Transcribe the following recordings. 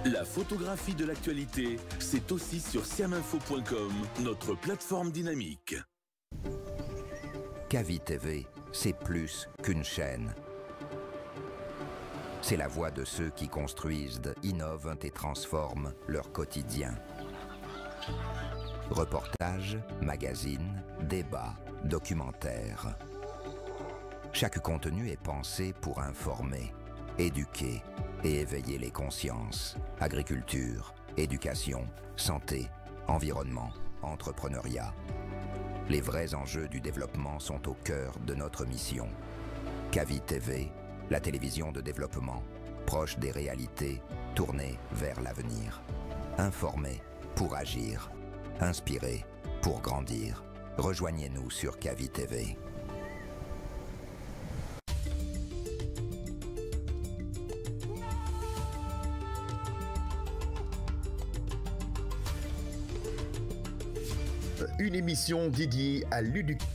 La photographie de l'actualité, c'est aussi sur siaminfo.com, notre plateforme dynamique. Kavi TV, c'est plus qu'une chaîne. C'est la voix de ceux qui construisent, innovent et transforment leur quotidien. Reportages, magazines, débats, documentaires. Chaque contenu est pensé pour informer, éduquer et éveiller les consciences. Agriculture, éducation, santé, environnement, entrepreneuriat. Les vrais enjeux du développement sont au cœur de notre mission. Kavi TV, la télévision de développement, proche des réalités, tournée vers l'avenir. Informer pour agir. Inspirer pour grandir. Rejoignez-nous sur Kavi TV. Une émission dédiée à l'éducation.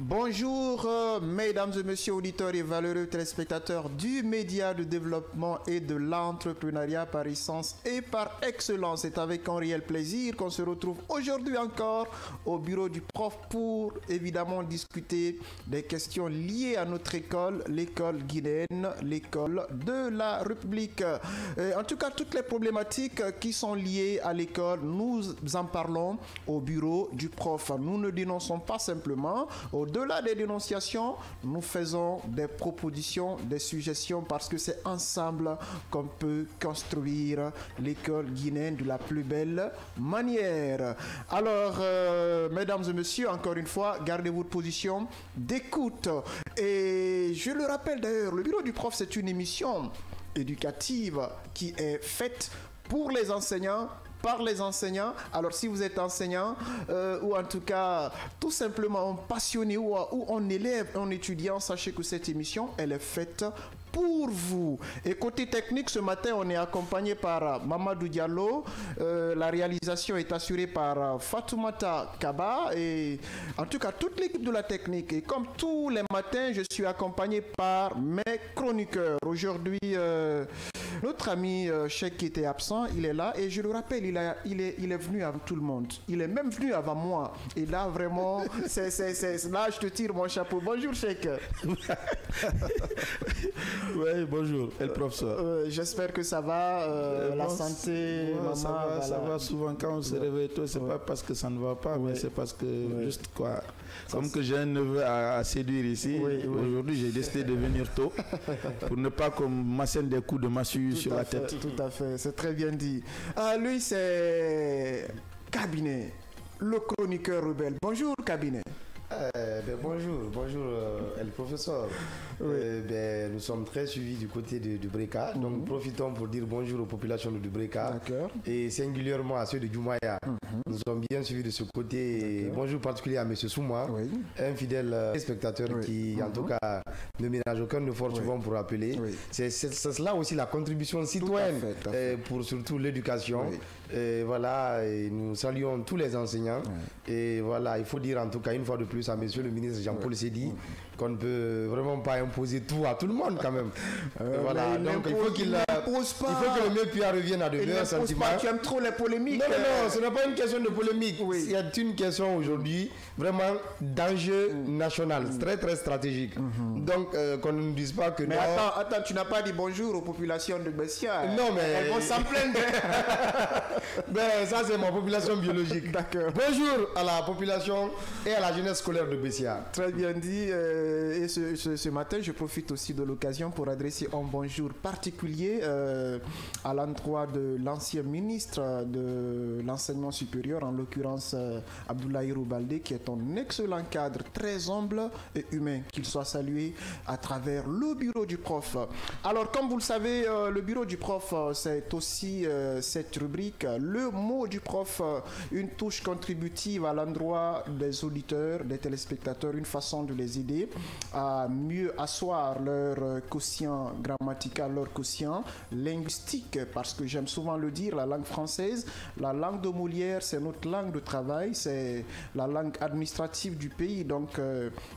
Bonjour, mesdames et messieurs auditeurs et valeureux téléspectateurs du média de développement et de l'entrepreneuriat par essence et par excellence. C'est avec un réel plaisir qu'on se retrouve aujourd'hui encore au bureau du prof pour évidemment discuter des questions liées à notre école, l'école guinéenne, l'école de la République. En tout cas, toutes les problématiques qui sont liées à l'école, nous en parlons au bureau du prof. Nous ne dénonçons pas simplement, au-delà des dénonciations, nous faisons des propositions, des suggestions parce que c'est ensemble qu'on peut construire l'école guinéenne de la plus belle manière. Alors, mesdames et messieurs, encore une fois, gardez votre position d'écoute. Et je le rappelle d'ailleurs, le bureau du prof, c'est une émission éducative qui est faite pour les enseignants, par les enseignants. Alors si vous êtes enseignant ou en tout cas tout simplement un passionné ou un élève, un étudiant, sachez que cette émission, elle est faite pour vous. Et côté technique, ce matin, on est accompagné par Mamadou Diallo. La réalisation est assurée par Fatoumata Kaba. Et en tout cas, toute l'équipe de la technique. Et comme tous les matins, je suis accompagné par mes chroniqueurs. Aujourd'hui, notre ami Cheikh qui était absent, il est là. Et je le rappelle, il est venu avant tout le monde. Il est même venu avant moi. Et là, vraiment, là, je te tire mon chapeau. Bonjour, Cheikh. Oui, bonjour, et le professeur. J'espère que ça va, la santé, maman, ça va souvent quand on se réveille tôt, c'est pas parce que ça ne va pas, mais c'est parce que juste quoi. Comme que j'ai un neveu à séduire ici, aujourd'hui j'ai décidé de venir tôt pour ne pas qu'on m'assène des coups de massue sur la tête. Tout à fait, c'est très bien dit. Lui c'est Cabinet, le chroniqueur rebelle. Bonjour Cabinet. Bonjour le professeur. Nous sommes très suivis du côté de Breka, donc profitons pour dire bonjour aux populations de Breka et singulièrement à ceux de Djoumaya. Nous sommes bien suivis de ce côté. Bonjour particulier à M. Souma, un fidèle spectateur qui en tout cas ne ménage aucun effort souvent pour appeler. C'est cela aussi la contribution citoyenne pour surtout l'éducation. Et voilà, et nous saluons tous les enseignants. Et voilà, il faut dire en tout cas une fois de plus à monsieur le ministre Jean-Paul Sédi qu'on ne peut vraiment pas imposer tout à tout le monde quand même. Voilà, donc il faut que le mieux puis revienne à de meilleurs sentiments. Tu aimes trop les polémiques. Non, ce n'est pas une question de polémique. C'est une question aujourd'hui vraiment d'enjeu national, très très stratégique. Donc qu'on ne nous dise pas que mais attends, tu n'as pas dit bonjour aux populations de Bessia. Non, mais elles vont s'en plaindre. Ben, ça c'est ma population biologique. D'accord. Bonjour à la population et à la jeunesse scolaire de Bessia. Très bien dit. Et ce matin, matin, je profite aussi de l'occasion pour adresser un bonjour particulier à l'endroit de l'ancien ministre de l'enseignement supérieur, en l'occurrence Abdoulaye Roubalde, qui est un excellent cadre, très humble et humain, qu'il soit salué à travers le bureau du prof. Alors, comme vous le savez, le bureau du prof, c'est aussi cette rubrique, le mot du prof, une touche contributive à l'endroit des auditeurs, des téléspectateurs, une façon de les aider à mieux asseoir leur quotient grammatical, leur quotient linguistique, parce que j'aime souvent le dire, la langue française, la langue de Molière, c'est notre langue de travail, c'est la langue administrative du pays, donc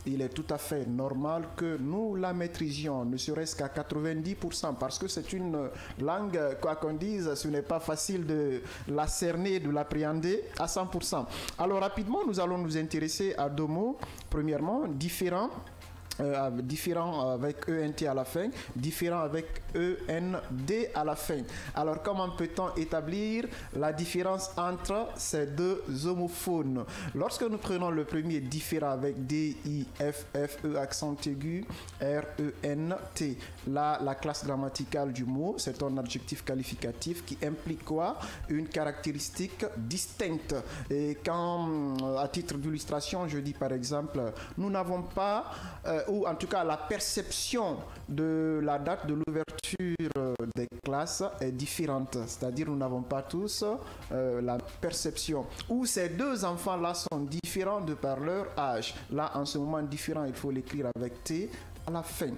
il est tout à fait normal que nous la maîtrisions, ne serait-ce qu'à 90%, parce que c'est une langue, quoi qu'on dise, ce n'est pas facile de la cerner, de l'appréhender à 100%. Alors rapidement, nous allons nous intéresser à deux mots. Premièrement, différent avec ENT à la fin, différent avec END à la fin. Alors, comment peut-on établir la différence entre ces deux homophones? Lorsque nous prenons le premier différent avec D, I, F, F, E, accent aigu, R, E, N, T, là, la classe grammaticale du mot, c'est un adjectif qualificatif qui implique quoi? Une caractéristique distincte. Et quand, à titre d'illustration, je dis par exemple, nous n'avons pas ou en tout cas la perception de la date de l'ouverture des classes est différente, c'est-à-dire nous n'avons pas tous la perception, ou ces deux enfants-là sont différents de par leur âge. Là, en ce moment, différent, il faut l'écrire avec T à la fin.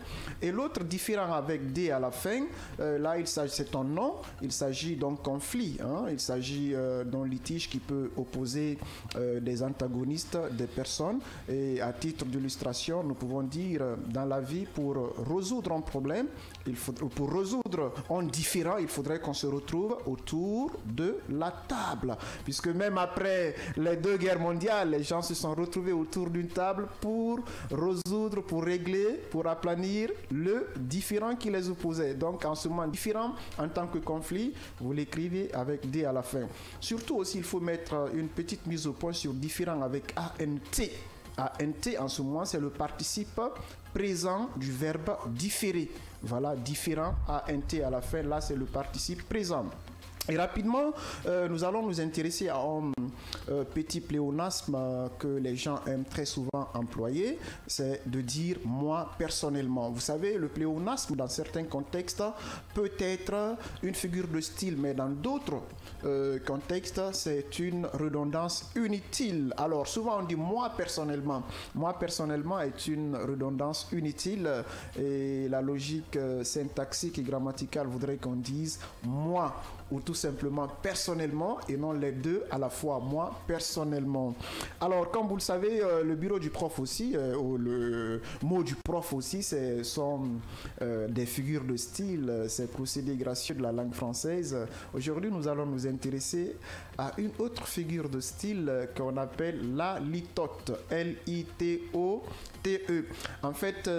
Et l'autre différent avec D à la fin, là c'est un nom, il s'agit d'un conflit, hein, il s'agit d'un litige qui peut opposer des antagonistes, des personnes, et à titre d'illustration, nous pouvons dire dans la vie, pour résoudre un problème, pour résoudre un différend, il faudrait qu'on se retrouve autour de la table, puisque même après les deux guerres mondiales, les gens se sont retrouvés autour d'une table pour résoudre, pour régler, pour aplanir le différend qui les opposait. Donc en ce moment, différent en tant que conflit, vous l'écrivez avec D à la fin. Surtout aussi, il faut mettre une petite mise au point sur différent avec ANT. ANT en ce moment, c'est le participe présent du verbe différer. Voilà, différent, ANT à la fin, là c'est le participe présent. Et rapidement, nous allons nous intéresser à un petit pléonasme que les gens aiment très souvent employer, c'est de dire « moi personnellement ». Vous savez, le pléonasme, dans certains contextes, peut être une figure de style, mais dans d'autres contextes, c'est une redondance inutile. Alors, souvent on dit « moi personnellement ». « Moi personnellement » est une redondance inutile et la logique syntaxique et grammaticale voudrait qu'on dise « moi » ou tout simplement personnellement et non les deux à la fois, moi personnellement. Alors comme vous le savez, le bureau du prof aussi, ou le mot du prof aussi, ce sont des figures de style, ces procédés gracieux de la langue française. Aujourd'hui, nous allons nous intéresser à une autre figure de style qu'on appelle la litote, L-I-T-O-T-E. En fait,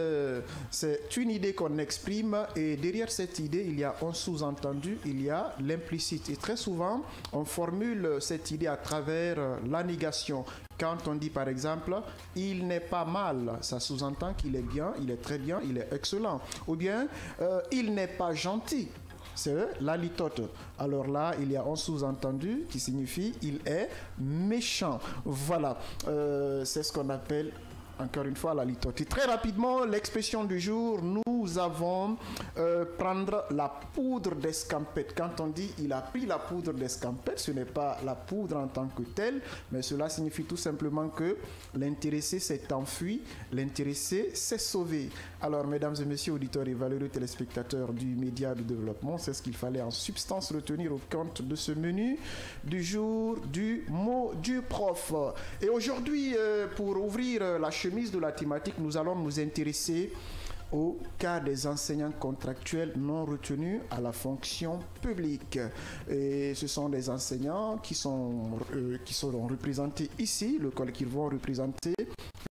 c'est une idée qu'on exprime et derrière cette idée, il y a un sous-entendu, il y a l'implicite. Et très souvent, on formule cette idée à travers la négation. Quand on dit par exemple, il n'est pas mal, ça sous-entend qu'il est bien, il est très bien, il est excellent. Ou bien, il n'est pas gentil. C'est la litote. Alors là, il y a un sous-entendu qui signifie il est méchant. Voilà, c'est ce qu'on appelle encore une fois la litote. Et très rapidement, l'expression du jour, nous avons prendre la poudre d'escampette. Quand on dit il a pris la poudre d'escampette, ce n'est pas la poudre en tant que telle, mais cela signifie tout simplement que l'intéressé s'est enfui, l'intéressé s'est sauvé. Alors, mesdames et messieurs, auditeurs et valeureux téléspectateurs du média de développement, c'est ce qu'il fallait en substance retenir au compte de ce menu du jour du mot du prof. Et aujourd'hui, pour ouvrir la chemise de la thématique, nous allons nous intéresser au cas des enseignants contractuels non retenus à la fonction publique. Et ce sont des enseignants qui seront représentés ici, qui vont représenter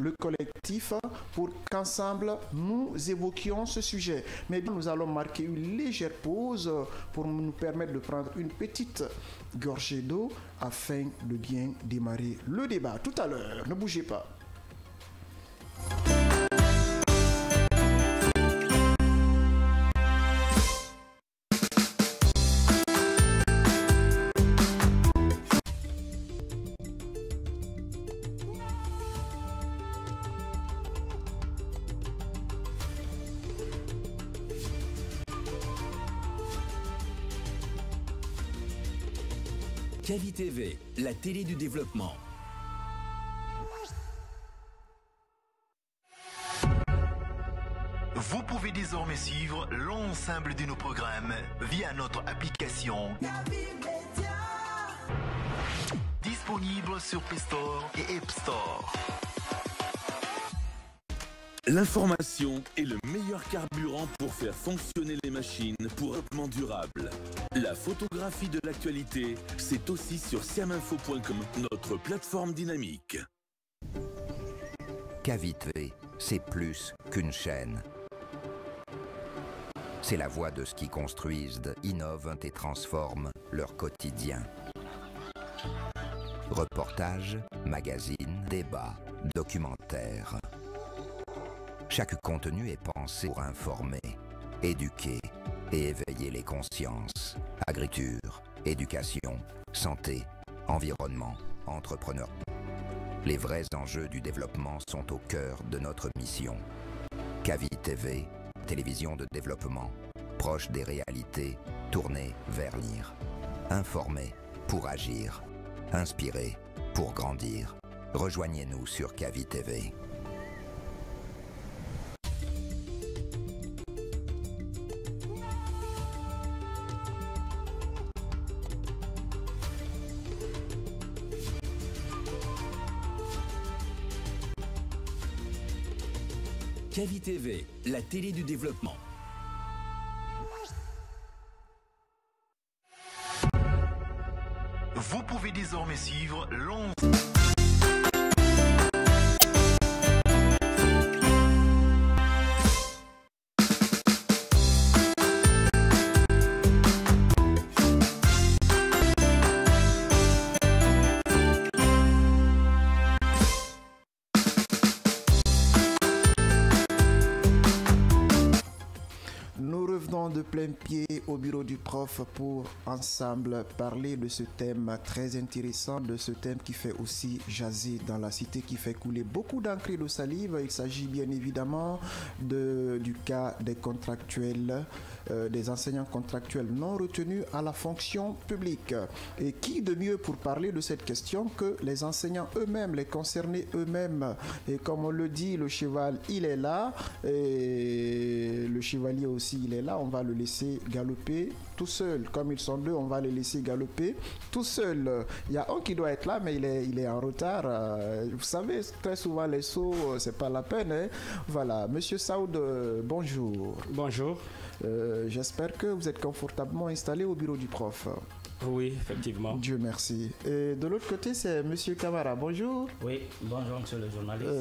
le collectif pour qu'ensemble nous évoquions ce sujet. Mais nous allons marquer une légère pause pour nous permettre de prendre une petite gorgée d'eau afin de bien démarrer le débat. Tout à l'heure, ne bougez pas. Cavi TV, la télé du développement. Vous pouvez désormais suivre l'ensemble de nos programmes via notre application disponible sur Play Store et App Store. L'information est le meilleur carburant pour faire fonctionner les machines pour un développement durable. La photographie de l'actualité, c'est aussi sur siaminfo.com, notre plateforme dynamique. Cavi TV, c'est plus qu'une chaîne. C'est la voix de ceux qui construisent, innovent et transforment leur quotidien. Reportages, magazines, débats, documentaires. Chaque contenu est pensé pour informer, éduquer et éveiller les consciences. Agriculture, éducation, santé, environnement, entrepreneurs. Les vrais enjeux du développement sont au cœur de notre mission. Cavi TV, télévision de développement, proche des réalités, tournée vers l'avenir. Informer pour agir, inspirer pour grandir. Rejoignez-nous sur Cavi TV. Cavi TV, la télé du développement. Vous pouvez désormais suivre l'ensemble. De plein pied au bureau du prof pour ensemble parler de ce thème très intéressant, de ce thème qui fait aussi jaser dans la cité, qui fait couler beaucoup d'encre et de salive. Il s'agit bien évidemment du cas des contractuels, des enseignants contractuels non retenus à la fonction publique. Et qui de mieux pour parler de cette question que les enseignants eux-mêmes, les concernés eux-mêmes. Et comme on le dit, le cheval il est là et le chevalier aussi il est là. On va le laisser galoper tout seul. Comme ils sont deux, on va les laisser galoper tout seul. Il y a un qui doit être là, mais il est en retard. Vous savez, très souvent les sauts, c'est pas la peine. Hein. Voilà. Monsieur Saoud, bonjour. Bonjour. J'espère que vous êtes confortablement installé au bureau du prof. Oui, effectivement. Dieu merci. Et de l'autre côté, c'est Monsieur Camara. Bonjour. Oui, bonjour Monsieur le journaliste.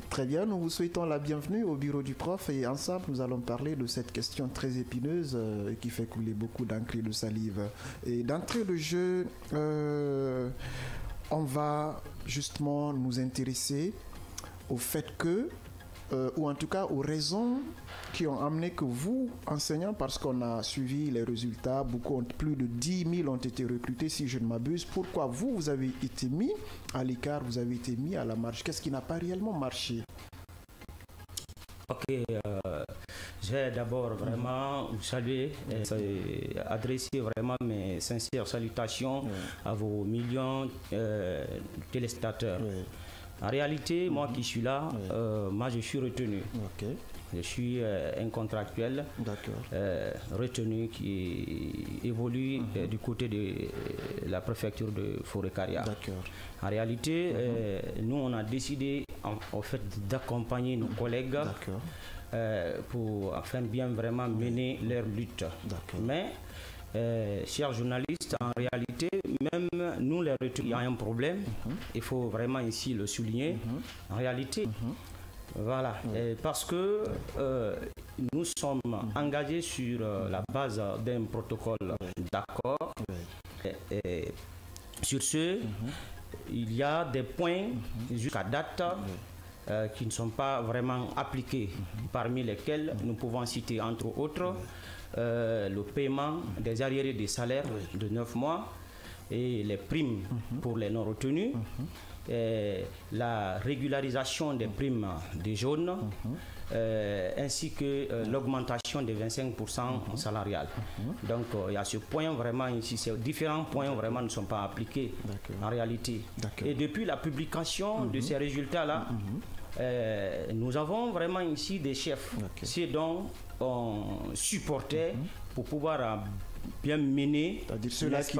Très bien, nous vous souhaitons la bienvenue au bureau du prof et ensemble nous allons parler de cette question très épineuse qui fait couler beaucoup d'encre et de salive. Et d'entrée de jeu, on va justement nous intéresser au fait que ou en tout cas aux raisons qui ont amené que vous, enseignants, parce qu'on a suivi les résultats, plus de 10 000 ont été recrutés, si je ne m'abuse. Pourquoi vous avez été mis à l'écart, vous avez été mis à la marge? Qu'est-ce qui n'a pas réellement marché? Ok, je vais d'abord vraiment vous saluer et adresser vraiment mes sincères salutations à vos millions de téléspectateurs. En réalité, moi qui suis là, moi je suis retenu. Okay. Je suis un contractuel retenu qui évolue du côté de la préfecture de Forêt-Caria. En réalité, nous on a décidé en fait d'accompagner nos collègues pour afin bien vraiment mener leur lutte. Mais chers journalistes, en réalité, même nous les retenus, il y a un problème. Il faut vraiment ici le souligner. En réalité, voilà, parce que nous sommes engagés sur la base d'un protocole d'accord. Sur ce, il y a des points jusqu'à date qui ne sont pas vraiment appliqués, parmi lesquels nous pouvons citer entre autres le paiement des arriérés des salaires de 9 mois et les primes pour les non retenus. la régularisation des primes des jaunes, ainsi que l'augmentation des 25% salariales. Donc il y a ce point vraiment ici, ces différents points vraiment ne sont pas appliqués en réalité. Et depuis la publication de ces résultats-là, nous avons vraiment ici des chefs, c'est dont on supportait pour pouvoir bien mener, c'est-à-dire ceux-là qui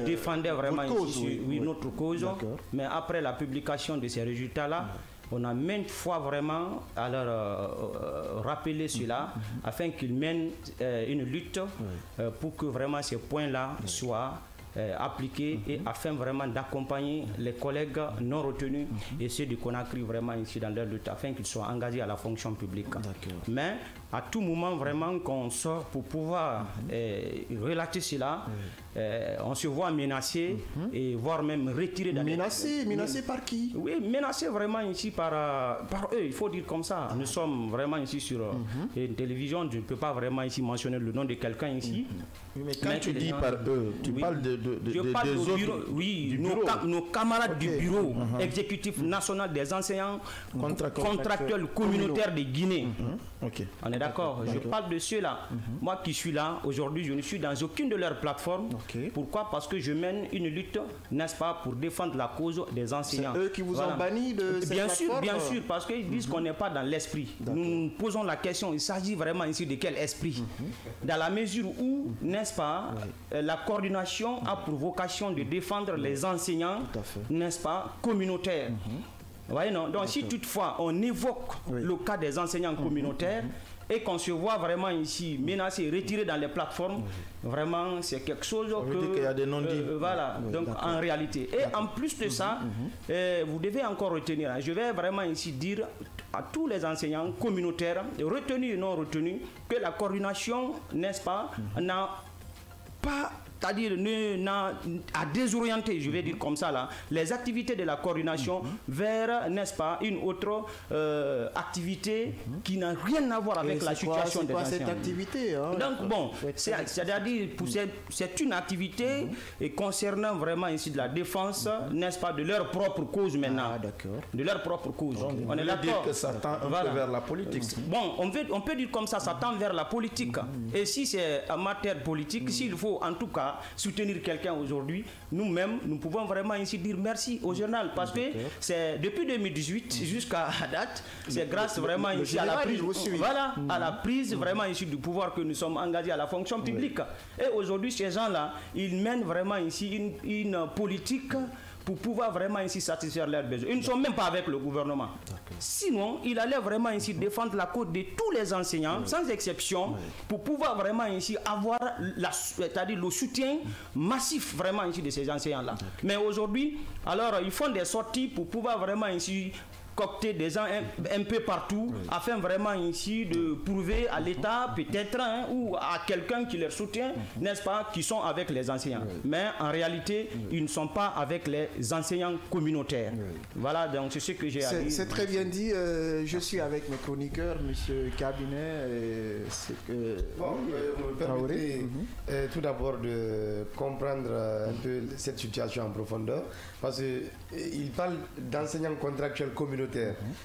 défendaient vraiment cause, ici, notre cause. Mais après la publication de ces résultats-là, on a maintes fois vraiment à leur rappeler cela afin qu'ils mènent une lutte pour que vraiment ces points-là soient appliqués et afin vraiment d'accompagner les collègues non retenus et ceux de Conakry vraiment ici dans leur lutte afin qu'ils soient engagés à la fonction publique. Mais à tout moment vraiment qu'on sort pour pouvoir relater cela, on se voit menacé et voire même retiré dans menacé par qui? Oui, menacé vraiment ici par eux, il faut dire comme ça. Nous sommes vraiment ici sur une télévision, je ne peux pas vraiment ici mentionner le nom de quelqu'un ici. Mais quand tu dis par eux, tu parles des autres bureau, oui, nos camarades du bureau exécutif national des enseignants contractuels communautaires de Guinée. On est d'accord, je parle de ceux-là. Moi qui suis là, aujourd'hui, je ne suis dans aucune de leurs plateformes. Pourquoi? Parce que je mène une lutte, n'est-ce pas, pour défendre la cause des enseignants. C'est eux qui vous ont banni de cette plateforme? Bien sûr, parce qu'ils disent qu'on n'est pas dans l'esprit. Nous nous posons la question, il s'agit vraiment ici de quel esprit? Dans la mesure où, n'est-ce pas, la coordination a pour vocation de défendre les enseignants, n'est-ce pas, communautaires. Voyez, non? Donc si toutefois on évoque le cas des enseignants communautaires et qu'on se voit vraiment ici menacé, retiré dans les plateformes, vraiment c'est quelque chose que... qu'il y a des non-dits. Voilà, donc en réalité. Et en plus de ça, vous devez encore retenir, je vais vraiment ici dire à tous les enseignants communautaires, retenus et non retenus, que la coordination, n'est-ce pas, n'a pas... c'est-à-dire à désorienter, je vais dire comme ça là, les activités de la coordination vers, n'est-ce pas, une autre activité qui n'a rien à voir avec la situation des enseignants. C'est quoi cette activité? Donc bon, c'est-à-dire c'est une activité concernant vraiment ici de la défense, n'est-ce pas, de leur propre cause maintenant. De leur propre cause. Donc, on est d'accord. Dire que ça tend un peu vers la politique. Bon, on peut dire comme ça tend vers la politique. Et si c'est en matière politique, s'il faut en tout cas soutenir quelqu'un aujourd'hui, nous-mêmes, nous pouvons vraiment ici dire merci au journal parce que c'est depuis 2018 jusqu'à date, c'est grâce vraiment ici à la prise, à la prise vraiment ici du pouvoir que nous sommes engagés à la fonction publique. Et aujourd'hui, ces gens-là, ils mènent vraiment ici une politique pour pouvoir vraiment ici satisfaire leurs besoins. Ils ne sont même pas avec le gouvernement. Sinon, il allait vraiment ici défendre la cause de tous les enseignants, sans exception, pour pouvoir vraiment ici avoir c'est-à-dire le soutien massif vraiment ici de ces enseignants-là. Mais aujourd'hui, alors ils font des sorties pour pouvoir vraiment ici cocter des gens un peu partout afin vraiment ici de prouver à l'État peut-être ou à quelqu'un qui leur soutient, n'est-ce pas, qui sont avec les enseignants. Mais en réalité, ils ne sont pas avec les enseignants communautaires. Voilà, donc c'est ce que j'ai à dire. C'est très bien dit. Je suis avec mes chroniqueurs, M. Cabinet. Vous me permettez tout d'abord de comprendre un peu cette situation en profondeur, parce qu'il parle d'enseignants contractuels communautaires.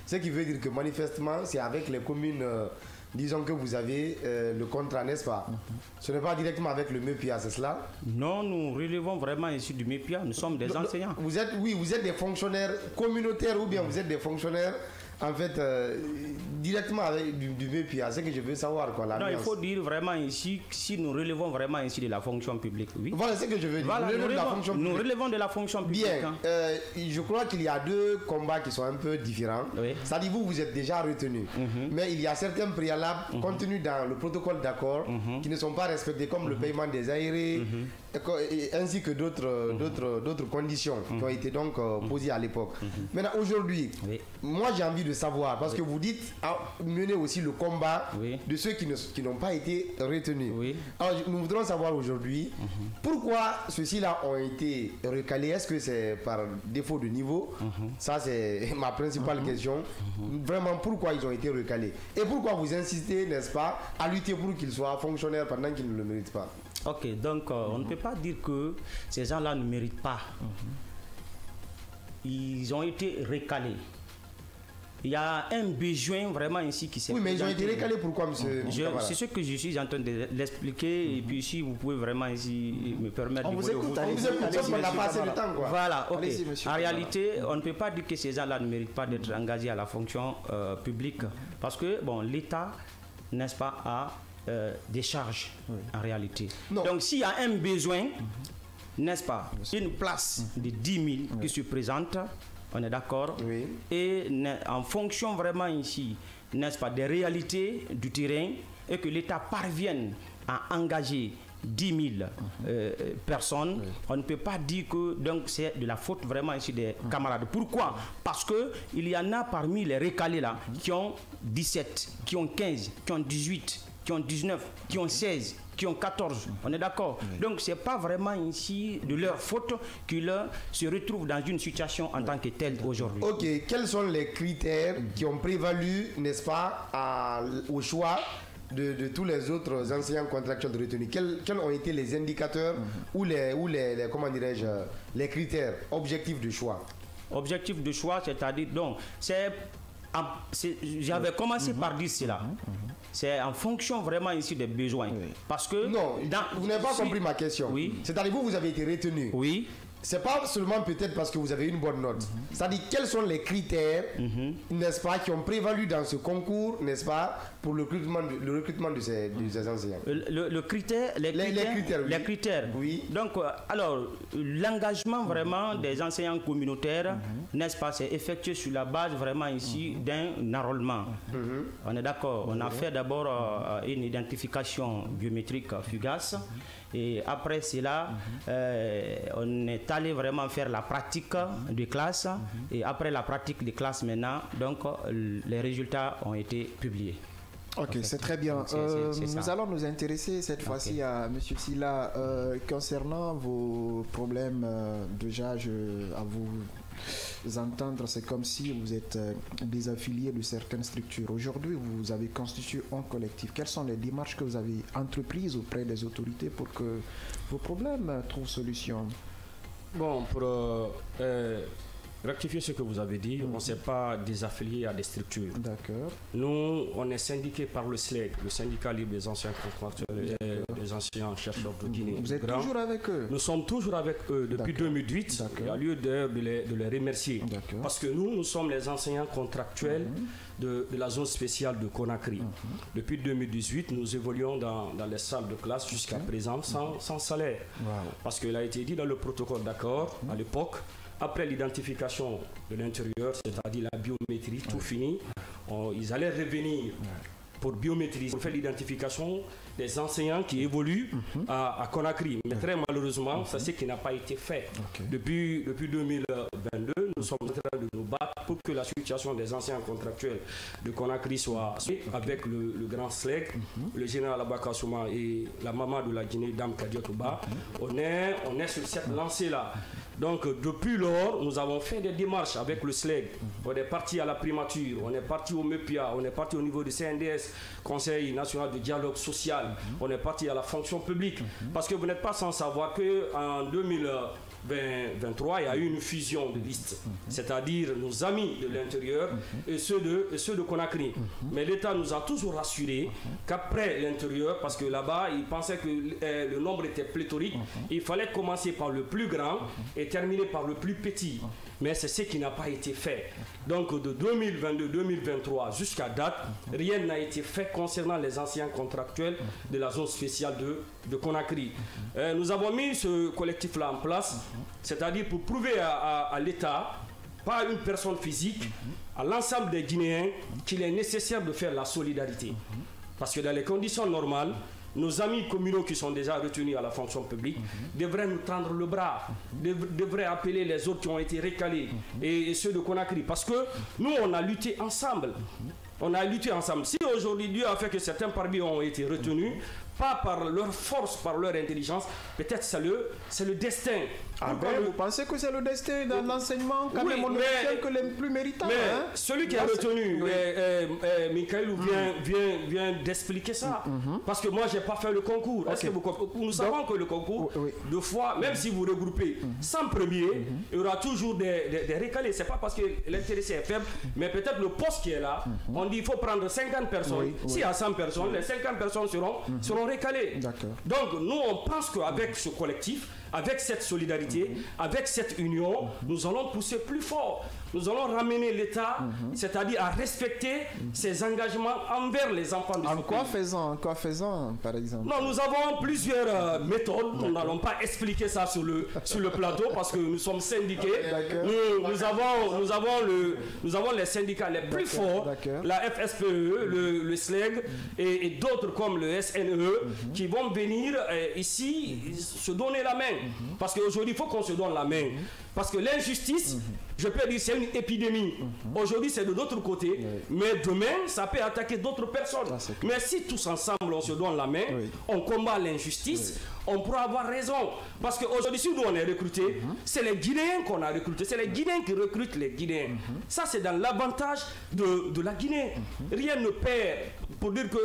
Ce qui veut dire que manifestement, c'est avec les communes, disons que vous avez le contrat, n'est-ce pas? Ce n'est pas directement avec le MEPIA, c'est cela? Non, nous relevons vraiment ici du MEPIA, nous sommes des enseignants. Vous êtes des fonctionnaires communautaires ou bien vous êtes des fonctionnaires en fait directement avec du MEPIA? C'est ce que je veux savoir, quoi. Non, il faut dire vraiment ici, si nous relevons vraiment ici de la fonction publique, oui. Voilà ce que je veux dire. Voilà, nous relevons de la fonction publique. Bien, je crois qu'il y a deux combats qui sont un peu différents. C'est-à-dire vous êtes déjà retenu, mais il y a certains préalables contenus dans le protocole d'accord qui ne sont pas respectés, comme le paiement des aérés, ainsi que d'autres conditions qui ont été donc posées à l'époque. Maintenant, aujourd'hui, moi j'ai envie de savoir, parce que vous dites mener aussi le combat de ceux qui n'ont pas été retenus. Alors nous voudrons savoir aujourd'hui pourquoi ceux-ci-là ont été recalés. Est-ce que c'est par défaut de niveau? Ça c'est ma principale question. Vraiment, pourquoi ils ont été recalés? Et pourquoi vous insistez, n'est-ce pas, à lutter pour qu'ils soient fonctionnaires pendant qu'ils ne le méritent pas? Ok, donc on ne peut pas dire que ces gens-là ne méritent pas. ils ont été recalés. Il y a un besoin vraiment ici qui s'est présenté. Oui, mais ils ont été recalés pourquoi, monsieur? C'est ce que je suis en train de l'expliquer. Et puis si vous pouvez vraiment ici me permettre de vous écoute. On vous écoute, on a passé le temps, quoi. Voilà, ok. En réalité, on ne peut pas dire que ces gens-là ne méritent pas d'être engagés à la fonction publique. Parce que, bon, l'État, n'est-ce pas, a des charges, en réalité. Non. Donc s'il y a un besoin, n'est-ce pas, une place de 10 000 qui se présente, on est d'accord, et en fonction vraiment ici, n'est-ce pas, des réalités du terrain, et que l'État parvienne à engager 10 000 personnes, on ne peut pas dire que donc c'est de la faute vraiment ici des camarades. Pourquoi? Parce que il y en a parmi les recalés là qui ont 17, qui ont 15, qui ont 18, qui ont 19, qui ont 16, qui ont 14, on est d'accord. Donc c'est pas vraiment ici de leur faute qu'ils se retrouvent dans une situation en tant que telle aujourd'hui. Ok, quels sont les critères qui ont prévalu, n'est-ce pas, au choix de tous les autres enseignants contractuels de retenue? Quels ont été les indicateurs ou les comment dirais-je, les critères objectifs de choix? Objectif de choix, c'est-à-dire, donc, j'avais commencé par dire cela. C'est en fonction vraiment ici des besoins. Parce que... Non, vous n'avez pas compris ma question. Oui. C'est-à-dire vous avez été retenu. Oui. C'est pas seulement peut-être parce que vous avez une bonne note. C'est-à-dire quels sont les critères, n'est-ce pas, qui ont prévalu dans ce concours, n'est-ce pas, pour le recrutement de ces enseignants? Les critères. Oui. Donc, alors, l'engagement vraiment des enseignants communautaires, n'est-ce pas, c'est effectué sur la base vraiment ici d'un enrôlement. On est d'accord. On a fait d'abord une identification biométrique fugace. Et après cela, on est allé vraiment faire la pratique de classe. Et après la pratique de classe maintenant, donc les résultats ont été publiés. Ok, c'est très bien. Nous allons nous intéresser cette fois-ci à M. Silla concernant vos problèmes. Déjà, à vous entendre, c'est comme si vous êtes désaffilié de certaines structures. Aujourd'hui, vous avez constitué un collectif. Quelles sont les démarches que vous avez entreprises auprès des autorités pour que vos problèmes trouvent solution? Bon, pour rectifier ce que vous avez dit, on ne s'est pas désaffilié à des structures. D'accord. Nous, on est syndiqué par le SLEG, le syndicat libre des anciens contractuels et des anciens chercheurs de Guinée. Vous êtes toujours avec eux? Nous sommes toujours avec eux depuis 2008. Il y a lieu de les remercier. Parce que nous sommes les enseignants contractuels de la zone spéciale de Conakry. Depuis 2018, nous évoluons dans les salles de classe jusqu'à présent sans salaire. Parce qu'il a été dit dans le protocole d'accord à l'époque, après l'identification de l'intérieur, c'est-à-dire la biométrie, tout fini, ils allaient revenir pour biométrie, pour faire l'identification des enseignants qui évoluent à Conakry. Mais très malheureusement, ça c'est qui n'a pas été fait. Depuis 2022, nous sommes en train de nous battre pour que la situation des anciens contractuels de Conakry soit avec le grand SLEG, le général Abaka Souma et la maman de la Guinée, Dame Kadiotouba. On est sur cette lancée-là. Donc depuis lors, nous avons fait des démarches avec le SLEG. On est parti à la primature, on est parti au MEPIA, on est parti au niveau du CNDS, Conseil national de dialogue social, on est parti à la fonction publique. Parce que vous n'êtes pas sans savoir qu'en 2023, il y a eu une fusion de listes, c'est-à-dire nos amis de l'intérieur et ceux de Conakry. Mais l'État nous a toujours rassuré qu'après l'intérieur, parce que là-bas, ils pensaient que le nombre était pléthorique, il fallait commencer par le plus grand et terminer par le plus petit. Mais c'est ce qui n'a pas été fait. Donc de 2022-2023 jusqu'à date, rien n'a été fait concernant les anciens contractuels de la zone spéciale de Conakry. Nous avons mis ce collectif-là en place, c'est-à-dire pour prouver à l'État, pas à une personne physique, à l'ensemble des Guinéens, qu'il est nécessaire de faire la solidarité. Parce que dans les conditions normales, nos amis communaux qui sont déjà retenus à la fonction publique devraient nous tendre le bras, devraient appeler les autres qui ont été recalés et ceux de Conakry. Parce que nous, on a lutté ensemble. On a lutté ensemble. Si aujourd'hui Dieu a fait que certains parmi eux ont été retenus, pas par leur force, par leur intelligence, peut-être c'est le destin Vous pensez que c'est le destin d'un enseignement quand même on ne retient que les plus méritants. Mais celui qui a retenu, Michael vient d'expliquer ça. Parce que moi, je n'ai pas fait le concours. Est-ce que nous savons que le concours, deux fois, même si vous regroupez 100 premiers, il y aura toujours des récalés. Ce n'est pas parce que l'intéressé est faible, mais peut-être le poste qui est là, on dit qu'il faut prendre 50 personnes. S'il y a 100 personnes, les 50 personnes seront récalées. Donc, nous, on pense qu'avec ce collectif, avec cette solidarité, avec cette union, nous allons pousser plus fort. Nous allons ramener l'État, c'est-à-dire à respecter ses engagements envers les enfants de ce pays. En quoi faisant, par exemple? Non, nous avons plusieurs méthodes. Nous n'allons pas expliquer ça sur le plateau parce que nous sommes syndiqués. Nous avons les syndicats les plus forts, la FSPE, le SLEG et d'autres comme le SNE qui vont venir ici se donner la main. Parce qu'aujourd'hui, il faut qu'on se donne la main. Parce que l'injustice, je peux dire, c'est une épidémie. Aujourd'hui, c'est de l'autre côté. Mais demain, ça peut attaquer d'autres personnes. Mais si tous ensemble, on se donne la main, on combat l'injustice, on pourra avoir raison. Parce qu'aujourd'hui, si nous, on est recrutés, c'est les Guinéens qu'on a recrutés. C'est les Guinéens qui recrutent les Guinéens. Ça, c'est dans l'avantage de la Guinée. Rien ne perd. Pour dire que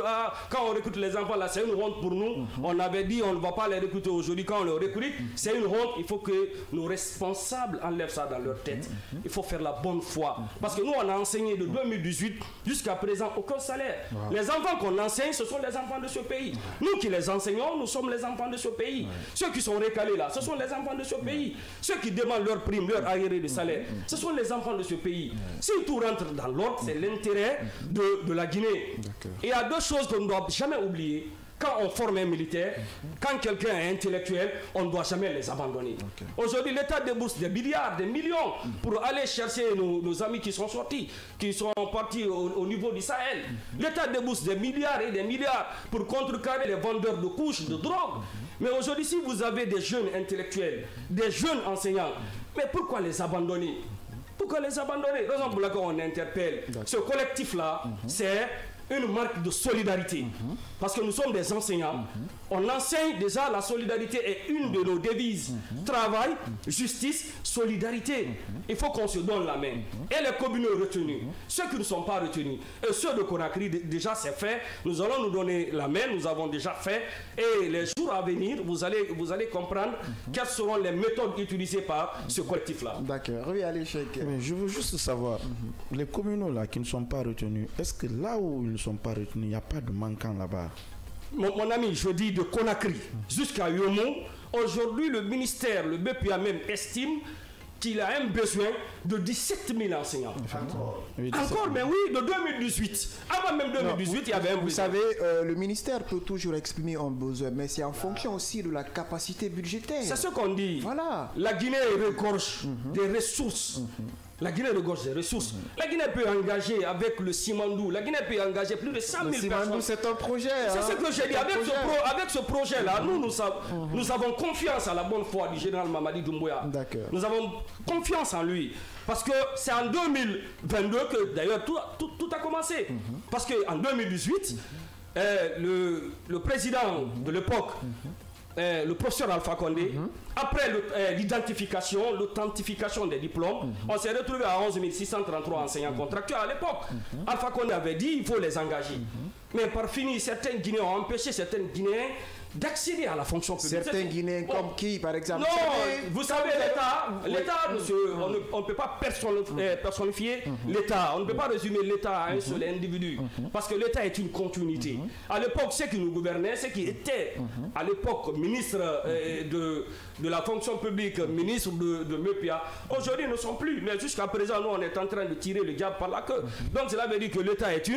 quand on recrute les enfants, là, c'est une honte pour nous. On avait dit, on ne va pas les recruter aujourd'hui. Quand on les recrute, c'est une honte. Il faut que nos responsables enlèvent ça dans leur tête. Il faut faire la bonne foi. Parce que nous, on a enseigné de 2018 jusqu'à présent aucun salaire. Les enfants qu'on enseigne, ce sont les enfants de ce pays. Nous qui les enseignons, nous sommes les enfants de ce pays. Ceux qui sont récalés là, ce sont les enfants de ce pays. Ceux qui demandent leur prime, leur arriéré de salaire, ce sont les enfants de ce pays. Si tout rentre dans l'ordre, c'est l'intérêt de la Guinée. Et il y a deux choses qu'on ne doit jamais oublier. Quand on forme un militaire, quand quelqu'un est intellectuel, on ne doit jamais les abandonner. Aujourd'hui, l'État débourse des milliards, des millions pour aller chercher nos amis qui sont sortis, qui sont partis au niveau du Sahel. L'État débourse des milliards et des milliards pour contrecarrer les vendeurs de couches, de drogue. Mais aujourd'hui, si vous avez des jeunes intellectuels, des jeunes enseignants, mais pourquoi les abandonner? Pourquoi les abandonner? Raison pour laquelle on interpelle ce collectif-là, c'est une marque de solidarité. Parce que nous sommes des enseignants. On enseigne déjà la solidarité est une de nos devises. Travail, justice, solidarité. Il faut qu'on se donne la main. Et les communaux retenus, ceux qui ne sont pas retenus, et ceux de Conakry, déjà c'est fait. Nous allons nous donner la main, nous avons déjà fait. Et les jours à venir, vous allez comprendre quelles seront les méthodes utilisées par ce collectif-là. D'accord. Oui, allez, Cheikh. Mais je veux juste savoir, les communaux là qui ne sont pas retenus, est-ce que là où ils ne sont pas retenus, il n'y a pas de manquant là-bas? Mon ami, je dis de Conakry jusqu'à Yomo, aujourd'hui le ministère, le BPA même estime qu'il a un besoin de 17 000 enseignants. Encore, mais oui, de 2018. Avant même 2018, il y avait un besoin. Vous savez, le ministère peut toujours exprimer un besoin, mais c'est en fonction aussi de la capacité budgétaire. C'est ce qu'on dit. Voilà. La Guinée regorge des ressources. La Guinée regorge des ressources. La Guinée peut engager avec le Simandou. La Guinée peut engager plus de 100 000 personnes. Simandou, c'est un projet. C'est ce que j'ai dit. Avec ce projet-là, nous avons confiance à la bonne foi du général Mamadi Doumbouya. Nous avons confiance en lui. Parce que c'est en 2022 que d'ailleurs tout a commencé. Parce qu'en 2018, le président de l'époque, le professeur Alpha Condé, après l'identification, l'authentification des diplômes, on s'est retrouvé à 11 633 enseignants contractuels à l'époque. Alpha Condé avait dit il faut les engager. Mais par fini, certains Guinéens ont empêché certains Guinéens d'accéder à la fonction publique. Certains Guinéens comme qui, par exemple? Non, vous savez, l'État, on ne peut pas personnifier l'État. On ne peut pas résumer l'État à un seul individu. Parce que l'État est une continuité. À l'époque, ceux qui nous gouvernaient, ceux qui étaient à l'époque ministres de la fonction publique, ministres de MEPIA, aujourd'hui ne sont plus. Mais jusqu'à présent, nous, on est en train de tirer le diable par la queue. Donc cela veut dire que l'État est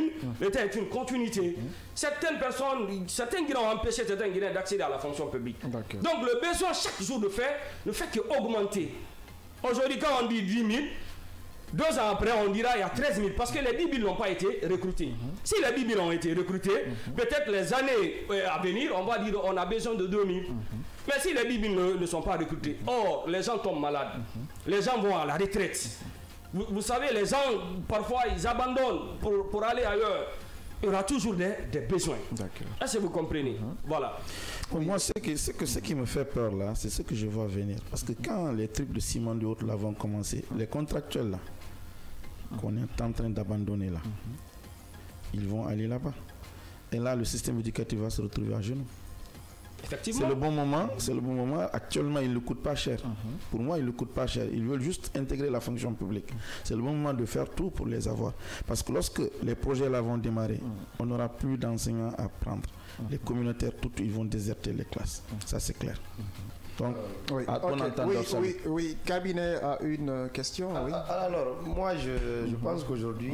une continuité. Certaines personnes, certains Guinéens ont empêché certains Guinéens d'accéder à la fonction publique. Donc le besoin chaque jour ne fait qu'augmenter. Aujourd'hui, quand on dit 10 000, 2 ans après, on dira il y a 13 000 parce que les 10 000 n'ont pas été recrutés. Si les 10 000 ont été recrutés, peut-être les années à venir, on va dire on a besoin de 2 000. Mais si les 10 000 ne sont pas recrutés, les gens tombent malades. Les gens vont à la retraite. Vous savez, les gens, parfois, ils abandonnent pour aller ailleurs. il y aura toujours des besoins. Est-ce que vous comprenez? Voilà. Pour moi, ce qui me fait peur là, c'est ce que je vois venir. Parce que quand les trucs de ciment de Haute-Lave vont commencer, les contractuels là, qu'on est en train d'abandonner là, ils vont aller là-bas. Et là, le système éducatif va se retrouver à genoux. Effectivement. C'est le bon moment. Actuellement, il ne coûte pas cher. Pour moi, il ne coûte pas cher. Ils veulent juste intégrer la fonction publique. C'est le bon moment de faire tout pour les avoir. Parce que lorsque les projets là vont démarrer, on n'aura plus d'enseignants à prendre. Les communautaires, ils vont déserter les classes. Ça, c'est clair. Donc, oui, Cabinet a une question. Alors, moi, je pense qu'aujourd'hui,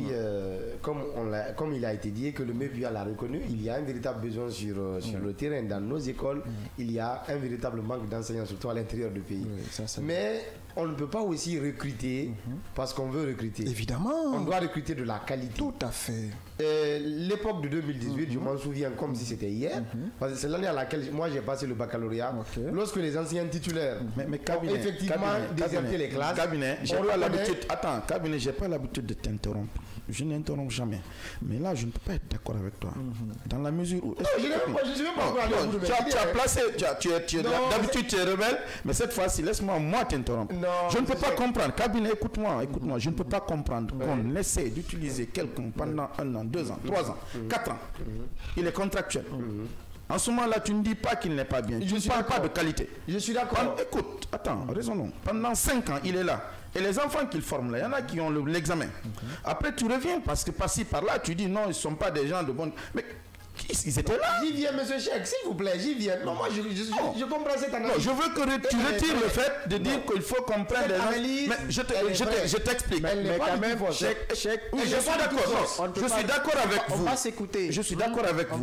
comme il a été dit, que le MEPUA l'a reconnu, il y a un véritable besoin sur le terrain. Dans nos écoles, il y a un véritable manque d'enseignants, surtout à l'intérieur du pays. Mais on ne peut pas aussi recruter parce qu'on veut recruter. Évidemment. On doit recruter de la qualité. Tout à fait. L'époque de 2018, je m'en souviens comme si c'était hier, parce que c'est l'année à laquelle moi j'ai passé le baccalauréat. Lorsque les anciens titulaires ont effectivement déserté les classes. Cabinet, j'ai pas l'habitude de t'interrompre. Je n'interromps jamais. Mais là, je ne peux pas être d'accord avec toi. Dans la mesure où... je suis même pas tu as placé... D'habitude, tu es rebelle, mais cette fois-ci, laisse-moi t'interrompre. Je ne peux pas comprendre. Cabinet, écoute-moi. Je ne peux pas comprendre qu'on essaie d'utiliser quelqu'un pendant 1 an, 2 ans, 3 ans, 4 ans. Il est contractuel. En ce moment-là, tu ne dis pas qu'il n'est pas bien. Tu ne parles pas de qualité. Je suis d'accord. Écoute, attends, raisonnons. Pendant 5 ans, il est là. Et les enfants qu'il forme là, il y en a qui ont l'examen. Après, tu reviens parce que par-ci, par-là, tu dis non, ils ne sont pas des gens de bonne... Mais ils étaient là. J'y viens, monsieur Cheikh, s'il vous plaît, j'y viens. Non, moi, je comprends cette analyse. Non, je veux que tu retires le fait de dire qu'il faut qu'on prenne des gens... Mais je t'explique. Mais quand même, Cheikh... Oui, je suis d'accord. Je suis d'accord avec vous. On va s'écouter. Je suis d'accord avec vous.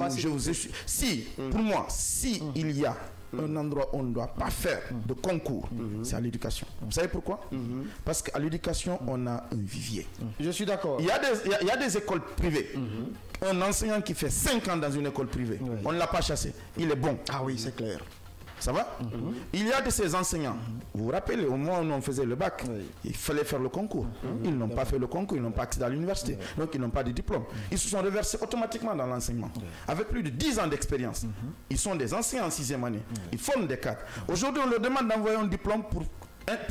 Pour moi, si il y a un endroit où on ne doit pas faire de concours, c'est à l'éducation. Vous savez pourquoi? Parce qu'à l'éducation, on a un vivier. Je suis d'accord. Il y a des écoles privées. Un enseignant qui fait 5 ans dans une école privée, on ne l'a pas chassé. Il est bon. Ah oui, c'est clair. Ça va? Il y a de ces enseignants. Vous vous rappelez, au moment où on faisait le bac, il fallait faire le concours. Ils n'ont pas fait le concours, ils n'ont pas accédé à l'université. Donc ils n'ont pas de diplôme. Ils se sont reversés automatiquement dans l'enseignement. Avec plus de 10 ans d'expérience. Ils sont des enseignants en 6e année. Ils forment des cadres. Aujourd'hui, on leur demande d'envoyer un diplôme pour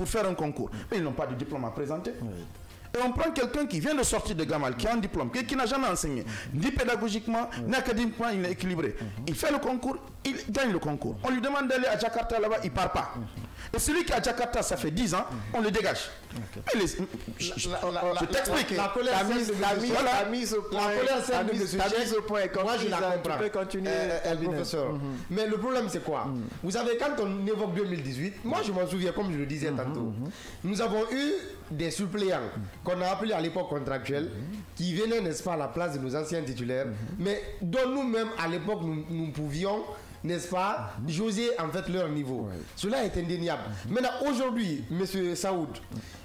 faire un concours. Mais ils n'ont pas de diplôme à présenter. Et on prend quelqu'un qui vient de sortir de Gamal, qui a un diplôme, qui n'a jamais enseigné, ni pédagogiquement, ni académiquement, il est équilibré. Il fait le concours, il gagne le concours. On lui demande d'aller à Jakarta là-bas, il ne part pas. Et celui qui est à Jakarta, ça fait 10 ans, on le dégage. Je t'explique. La colère mise au point. Moi, je la comprends. Tu peux continuer, professeur. Mais le problème, c'est quoi? Vous savez, quand on évoque 2018, moi, je m'en souviens, comme je le disais tantôt, nous avons eu des suppléants qu'on a appelés à l'époque contractuels, qui venaient, n'est-ce pas, à la place de nos anciens titulaires, mais dont nous-mêmes, à l'époque, nous pouvions, n'est-ce pas, jauger en fait leur niveau. Cela est indéniable. Maintenant, aujourd'hui, monsieur Saoud,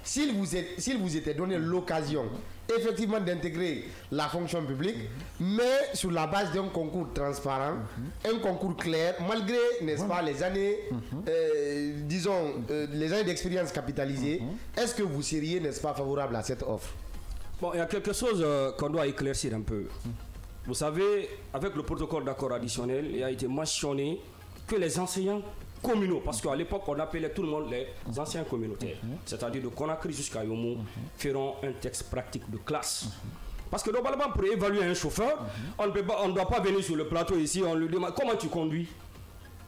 s'il vous était donné l'occasion effectivement d'intégrer la fonction publique, mais sur la base d'un concours transparent, un concours clair, malgré, n'est-ce pas, les années, les années d'expérience capitalisées, est-ce que vous seriez, n'est-ce pas, favorable à cette offre? Bon, il y a quelque chose qu'on doit éclaircir un peu. Vous savez, avec le protocole d'accord additionnel, il a été mentionné que les enseignants communaux, parce qu'à l'époque, on appelait tout le monde les enseignants communautaires, c'est-à-dire de Conakry jusqu'à Yomo, feront un texte pratique de classe. Parce que normalement, pour évaluer un chauffeur, on ne doit pas venir sur le plateau ici, on lui demande comment tu conduis.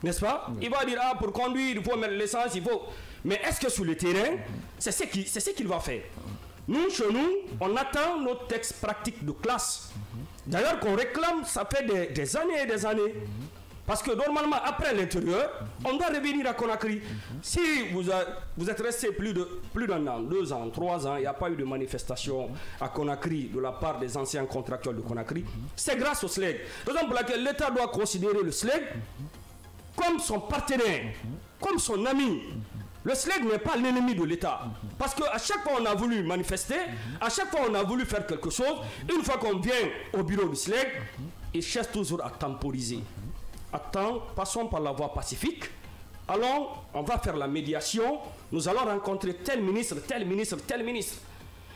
N'est-ce pas? Il va dire, pour conduire, il faut mettre l'essence, il faut... Mais est-ce que sur le terrain, c'est ce qu'il va faire? Nous, chez nous, on attend notre texte pratique de classe. D'ailleurs, qu'on réclame, ça fait des années et des années. Parce que normalement, après l'intérieur, on doit revenir à Conakry. Si vous êtes resté plus d'un an, 2 ans, 3 ans, il n'y a pas eu de manifestation à Conakry de la part des anciens contractuels de Conakry, c'est grâce au SLEG. Raison pour laquelle l'État doit considérer le SLEG comme son partenaire, comme son ami. Le SLEG n'est pas l'ennemi de l'État. Parce qu'à chaque fois on a voulu manifester, à chaque fois on a voulu faire quelque chose, une fois qu'on vient au bureau du SLEG, ils cherchent toujours à temporiser. Attends, passons par la voie pacifique. Allons, on va faire la médiation, nous allons rencontrer tel ministre, tel ministre, tel ministre.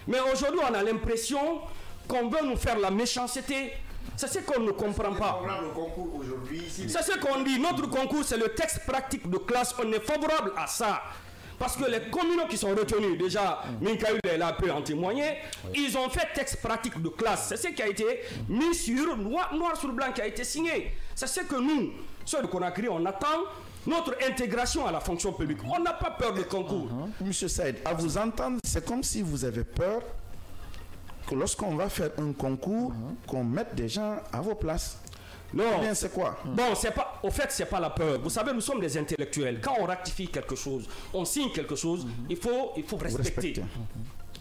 Mais aujourd'hui on a l'impression qu'on veut nous faire la méchanceté C'est ce qu'on ne comprend pas. C'est ce qu'on dit. Notre concours, c'est le texte pratique de classe. On est favorable à ça. Parce que les communaux qui sont retenus, déjà, Minkaïl est là, peut en témoigner, ils ont fait texte pratique de classe. C'est ce qui a été mis sur noir sur blanc, qui a été signé. C'est ce que nous, ceux de Conakry, on attend. Notre intégration à la fonction publique. On n'a pas peur de concours. Monsieur Saïd, à vous entendre, c'est comme si vous avez peur que lorsqu'on va faire un concours, qu'on mette des gens à vos places. Non. Bien, c'est quoi? Bon, c'est pas. Au fait, c'est pas la peur. Vous savez, nous sommes des intellectuels. Quand on rectifie quelque chose, on signe quelque chose, il faut respecter.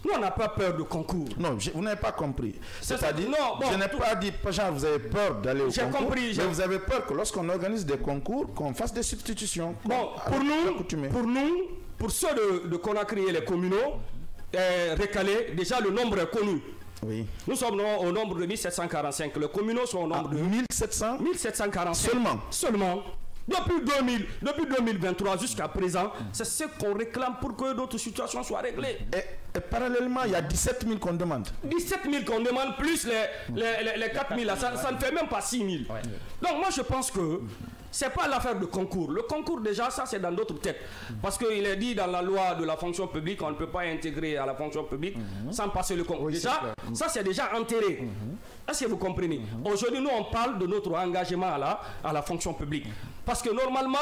Nous, on n'a pas peur de concours. Non, vous n'avez pas compris. C'est-à-dire, bon, je n'ai pas dit, genre, vous avez peur d'aller au concours. J'ai compris. Mais vous avez peur que lorsqu'on organise des concours, qu'on fasse des substitutions. Bon, pour ceux de Conakry et les communaux, récalés, déjà le nombre est connu. Oui. Nous sommes au nombre de 1745. Les communaux sont au nombre de 1745. Seulement. Depuis 2023 jusqu'à présent, c'est ce qu'on réclame pour que d'autres situations soient réglées. Et parallèlement, il y a 17 000 qu'on demande. 17 000 qu'on demande, plus les 4 000, ça ne fait même pas 6 000. Ouais. Donc moi je pense que c'est pas l'affaire de concours. Le concours déjà, ça c'est dans d'autres têtes. Parce qu'il est dit dans la loi de la fonction publique, on ne peut pas intégrer à la fonction publique sans passer le concours. Déjà, ça c'est déjà enterré. Est-ce que vous comprenez? Aujourd'hui, nous on parle de notre engagement à la fonction publique. Parce que normalement,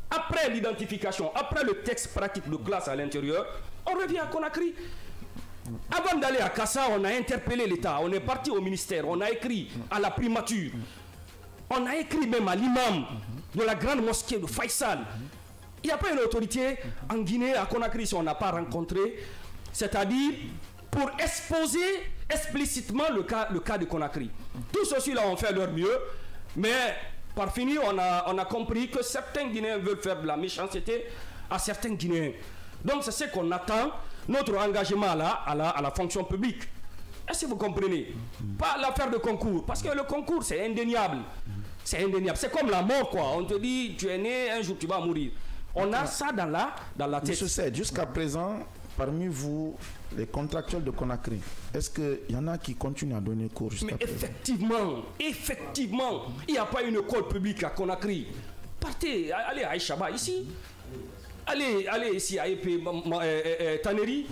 après l'identification, après le texte pratique de classe à l'intérieur, on revient à Conakry. Avant d'aller à Kassa, on a interpellé l'État, on est parti au ministère, on a écrit à la primature, on a écrit même à l'imam de la grande mosquée de Faisal. Il n'y a pas une autorité en Guinée, à Conakry, si on n'a pas rencontré, c'est-à-dire pour exposer explicitement le cas de Conakry. Tous ceux-là ont fait leur mieux, mais par fini, on a compris que certains Guinéens veulent faire de la méchanceté à certains Guinéens. Donc c'est ce qu'on attend, notre engagement à la fonction publique. Est-ce que vous comprenez? Pas l'affaire de concours, parce que le concours c'est indéniable. C'est indéniable. C'est comme la mort, quoi. On te dit, tu es né, un jour tu vas mourir. On a ça dans la tête. Monsieur Saïd, jusqu'à présent, parmi vous, les contractuels de Conakry, est-ce qu'il y en a qui continuent à donner cours jusqu'à présent? Effectivement, il n'y a pas une école publique à Conakry. Partez, allez à Aïchaba ici. Allez ici à Taneri,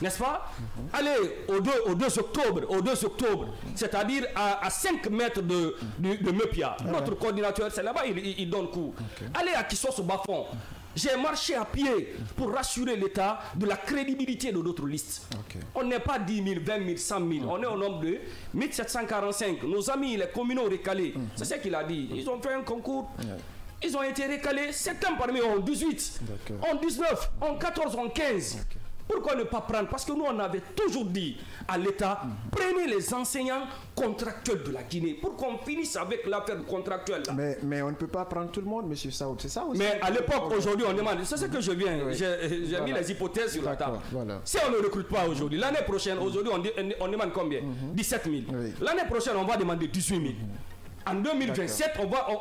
n'est-ce pas? Allez au 2 octobre, c'est-à-dire à 5 mètres de Mepia. Notre coordinateur, c'est là-bas, il donne cours. Allez à Kissos au Bafon. J'ai marché à pied pour rassurer l'État de la crédibilité de notre liste. On n'est pas 10 000, 20 000, 100 000. On est au nombre de 1745. Nos amis, les communaux récalés, c'est ce qu'il a dit. Ils ont fait un concours. Ils ont été récalés. Certains parmi eux ont 18, ont 19, ont 14, ont 15. Pourquoi ne pas prendre? Parce que nous, on avait toujours dit à l'État, prenez les enseignants contractuels de la Guinée pour qu'on finisse avec l'affaire contractuelle. Mais on ne peut pas prendre tout le monde, M. Saoud, c'est ça aussi? Mais à l'époque, aujourd'hui, on demande, c'est ce que je viens, j'ai mis les hypothèses sur la table. Si on ne recrute pas aujourd'hui, l'année prochaine, aujourd'hui, on demande combien? 17 000. L'année prochaine, on va demander 18 000. En 2027,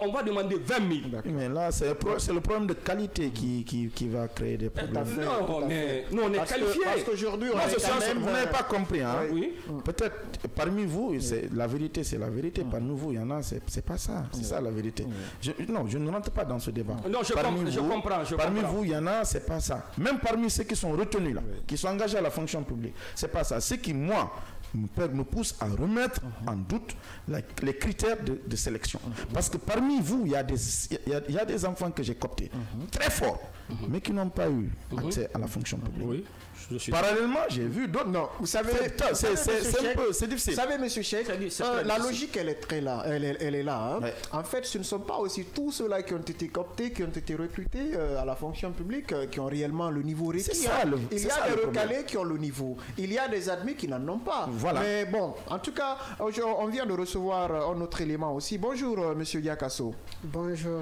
on va demander 20 000. Mais là, c'est le problème de qualité qui va créer des problèmes. Non, mais nous, on est qualifiés. Parce qu'aujourd'hui, vous n'avez pas compris. Hein? Oui. Peut-être parmi vous, la vérité, c'est la vérité. Parmi vous, il y en a, c'est pas ça. C'est ça la vérité. Non, je ne rentre pas dans ce débat. Non, je comprends. Parmi vous, il y en a, c'est pas ça. Même parmi ceux qui sont retenus là, qui sont engagés à la fonction publique, c'est pas ça. Ce qui, moi, me pousse à remettre en doute les critères de sélection. Parce que parmi vous, il y a des enfants que j'ai cooptés, très forts, mais qui n'ont pas eu accès à la fonction publique. Parallèlement, j'ai vu d'autres. Non, vous savez, c'est difficile. Vous savez, monsieur Cheikh, la logique, elle est là. Hein. Ouais. En fait, ce ne sont pas aussi tous ceux-là qui ont été cooptés, qui ont été recrutés à la fonction publique, qui ont réellement le niveau requis. Il y a des recalés qui ont le niveau. Il y a des admis qui n'en ont pas. Voilà. Mais bon, en tout cas, on vient de recevoir un autre élément aussi. Bonjour, monsieur Yakasso. Bonjour.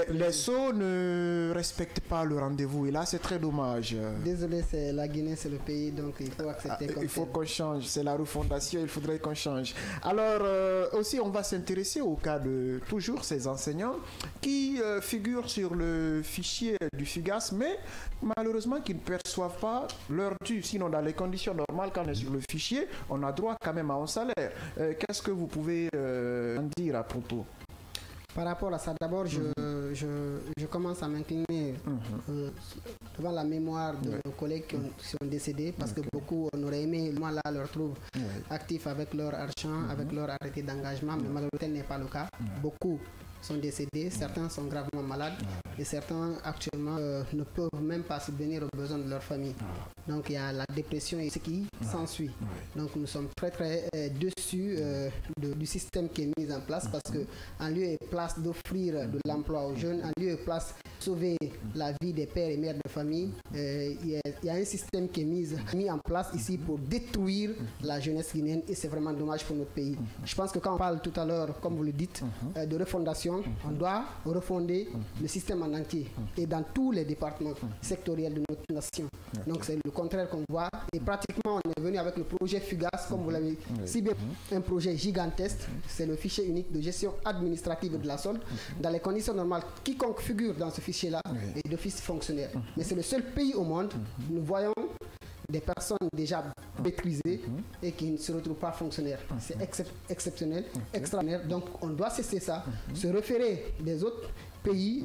Les SO ne respectent pas le rendez-vous. Et là, c'est très dommage. Désolé, c'est la Guinée, c'est le pays, donc il faut accepter. Il faut qu'on change. C'est la refondation, il faudrait qu'on change. Alors, aussi, on va s'intéresser au cas de toujours ces enseignants qui figurent sur le fichier du FUGAS, mais malheureusement qui ne perçoivent pas leur dû. Sinon, dans les conditions normales, quand on est sur le fichier, on a droit quand même à un salaire. Qu'est-ce que vous pouvez en dire à propos? Par rapport à ça, d'abord, je commence à m'incliner devant la mémoire de nos collègues qui sont décédés, parce que beaucoup, on aurait aimé, moi là, leur trouve actifs avec leur argent, avec leur arrêté d'engagement, mais malheureusement, tel n'est pas le cas. Beaucoup sont décédés, certains sont gravement malades et certains actuellement ne peuvent même pas subvenir aux besoins de leur famille. Donc il y a la dépression et ce qui s'ensuit. Donc nous sommes très très déçus du système qui est mis en place, parce que en lieu et place d'offrir de l'emploi aux jeunes, en lieu et place de sauver la vie des pères et mères de famille, il y a un système qui est mis en place ici pour détruire la jeunesse guinéenne, et c'est vraiment dommage pour notre pays. Je pense que quand on parle tout à l'heure, comme vous le dites, de refondation, on doit refonder le système en entier et dans tous les départements sectoriels de notre nation. Donc c'est le contraire qu'on voit, et pratiquement on est venu avec le projet FUGAS, comme vous l'avez si bien, un projet gigantesque. C'est le fichier unique de gestion administrative de la solde. Dans les conditions normales, quiconque figure dans ce fichier-là est d'office fonctionnaire. Mais c'est le seul pays au monde, nous voyons des personnes déjà maîtrisées et qui ne se retrouvent pas fonctionnaires. C'est exceptionnel, extraordinaire. Donc on doit cesser ça, se référer des autres pays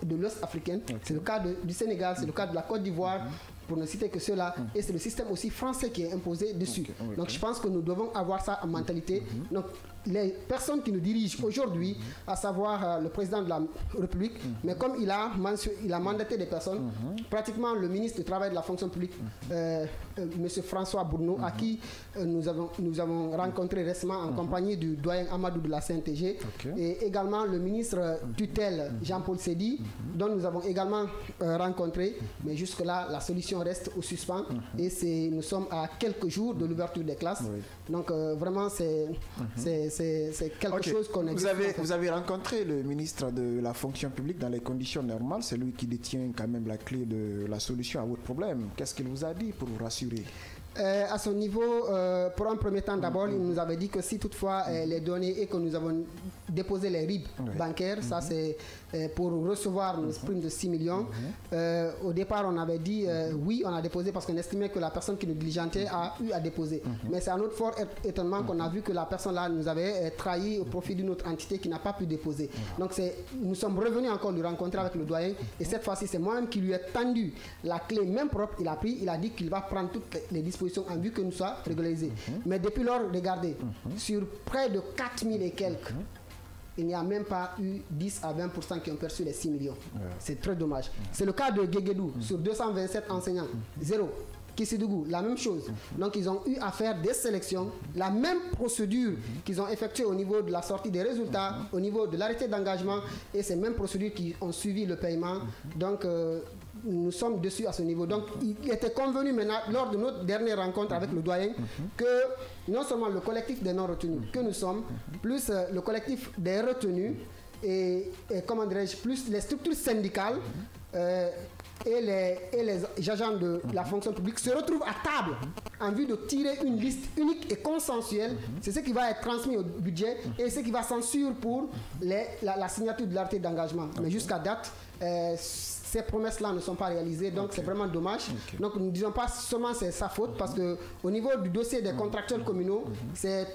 de l'Ouest africain. C'est le cas du Sénégal, c'est le cas de la Côte d'Ivoire, pour ne citer que cela, et c'est le système aussi français qui est imposé dessus. Donc je pense que nous devons avoir ça en mentalité. Donc les personnes qui nous dirigent aujourd'hui, à savoir le président de la République, mais comme il a mandaté des personnes, pratiquement le ministre du Travail et de la fonction publique, M. François Bourneau, à qui nous avons rencontré récemment en compagnie du doyen Amadou de la CNTG, et également le ministre tutelle Jean-Paul Sédi, dont nous avons également rencontré, mais jusque-là, la solution reste au suspens, et nous sommes à quelques jours de l'ouverture des classes. Donc vraiment, c'est quelque chose qu'on a. Vous avez rencontré le ministre de la fonction publique dans les conditions normales, c'est lui qui détient quand même la clé de la solution à votre problème. Qu'est-ce qu'il vous a dit pour vous rassurer? À son niveau, pour un premier temps, d'abord, il nous avait dit que si toutefois les données et que nous avons déposé les RIB bancaires, ça c'est pour recevoir une prime de 6 millions. Au départ, on avait dit oui, on a déposé parce qu'on estimait que la personne qui nous diligentait a eu à déposer. Mais c'est à notre fort étonnement qu'on a vu que la personne là nous avait trahi au profit d'une autre entité qui n'a pas pu déposer. Donc nous sommes revenus encore le rencontrer avec le doyen, et cette fois-ci, c'est moi-même qui lui ai tendu la clé même propre. Il a pris, il a dit qu'il va prendre toutes les dispositions en vue que nous soient régularisés. Mais depuis lors, regardez, sur près de 4000 et quelques, il n'y a même pas eu 10 à 20% qui ont perçu les 6 millions. C'est très dommage. C'est le cas de Guéguédou, sur 227 enseignants, 0. Kissidougou, la même chose. Donc ils ont eu à faire des sélections, la même procédure qu'ils ont effectuée au niveau de la sortie des résultats, au niveau de l'arrêté d'engagement, et ces mêmes procédures qui ont suivi le paiement. Donc nous sommes dessus à ce niveau. Donc il était convenu maintenant, lors de notre dernière rencontre avec le doyen, que non seulement le collectif des non-retenus que nous sommes, plus le collectif des retenus, et comment dirais-je, plus les structures syndicales, et les agents de la fonction publique se retrouvent à table en vue de tirer une liste unique et consensuelle. C'est ce qui va être transmis au budget et ce qui va censurer pour la signature de l'arrêté d'engagement. Mais jusqu'à date, ces promesses-là ne sont pas réalisées, donc c'est vraiment dommage. Donc nous ne disons pas seulement c'est sa faute, parce qu'au niveau du dossier des contractuels communaux, c'est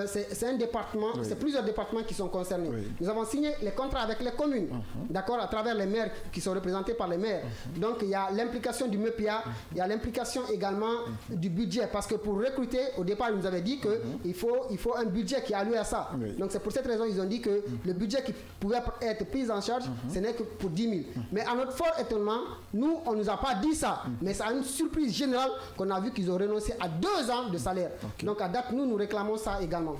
c'est un département, c'est plusieurs départements qui sont concernés. Nous avons signé les contrats avec les communes, d'accord, à travers les maires qui sont représentés par les maires. Donc il y a l'implication du MEPIA, il y a l'implication également du budget, parce que pour recruter, au départ, ils nous avaient dit qu'il faut un budget qui est alloué à ça. Donc c'est pour cette raison qu'ils ont dit que le budget qui pouvait être pris en charge, ce n'est que pour 10 000. Mais à notre fort étonnement, nous, on ne nous a pas dit ça. Mais c'est une surprise générale qu'on a vu qu'ils ont renoncé à 2 ans de salaire. Donc à date, nous réclamons ça également.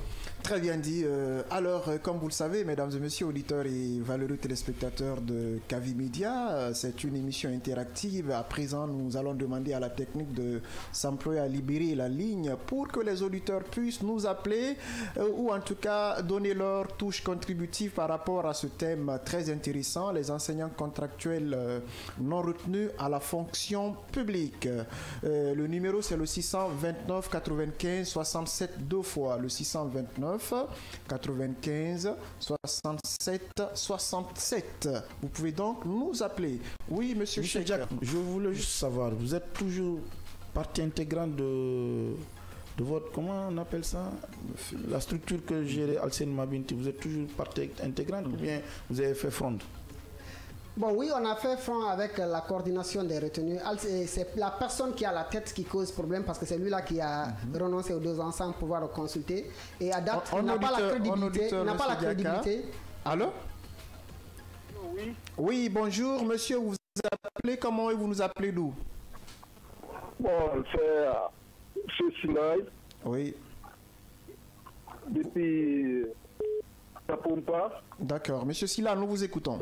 Très bien dit. Alors, comme vous le savez, mesdames et messieurs, auditeurs et valeureux téléspectateurs de Kavi Media, c'est une émission interactive. À présent, nous allons demander à la technique de s'employer à libérer la ligne pour que les auditeurs puissent nous appeler ou en tout cas donner leur touche contributive par rapport à ce thème très intéressant, les enseignants contractuels non retenus à la fonction publique. Le numéro, c'est le 629 95 67 deux fois, le 629 95 67 67. Vous pouvez donc nous appeler. Oui, monsieur Jack, je voulais juste savoir, vous êtes toujours partie intégrante de votre, comment on appelle ça, la structure que gérait Alcine Mabinti, vous êtes toujours partie intégrante ou bien vous avez fait front? Bon, oui, on a fait front avec la coordination des retenues. C'est la personne qui a la tête qui cause problème parce que c'est lui-là qui a renoncé aux 2 ans sans pouvoir le consulter. Et à date, il n'a pas la crédibilité. Allô? Oui. Oui, bonjour, monsieur, vous vous appelez comment et vous nous appelez d'où? Bon, c'est Sinaï. Oui. Depuis Tapompa. D'accord. Monsieur Silla, nous vous écoutons.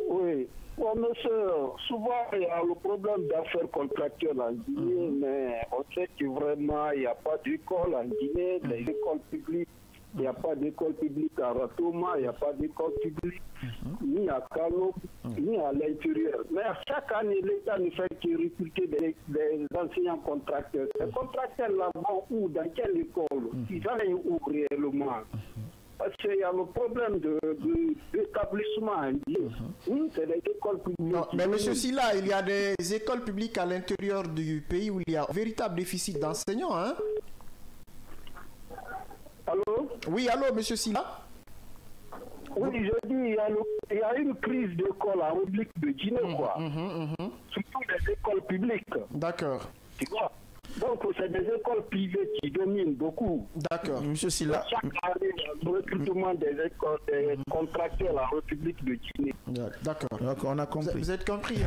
Oui. Bon, monsieur, souvent il y a le problème d'affaires contractuelles en Guinée, mais on sait que vraiment il n'y a pas d'école en Guinée, les écoles publiques. Il n'y a pas d'école publique à Ratoma, il n'y a pas d'école publique ni à Kano, ni à l'intérieur. Mais chaque année, l'État ne fait que recruter des enseignants contracteurs. Les contracteurs là-bas, où, dans quelle école? Ils allaient où réellement? Parce qu'il y a le problème d'établissement. C'est les écoles publiques. Non, mais monsieur Silla, il y a des écoles publiques à l'intérieur du pays où il y a un véritable déficit d'enseignants, hein? Allô? Oui, allô, monsieur Silla? Oui, je dis, il y a une crise d'école en République de Guinée, quoi. Surtout les écoles publiques. D'accord. Tu vois? Donc, c'est des écoles privées qui dominent beaucoup. D'accord. Monsieur Silla. Chaque année, le recrutement des écoles, des contracteurs en République de Guinée. D'accord. On a compris. Vous êtes compris.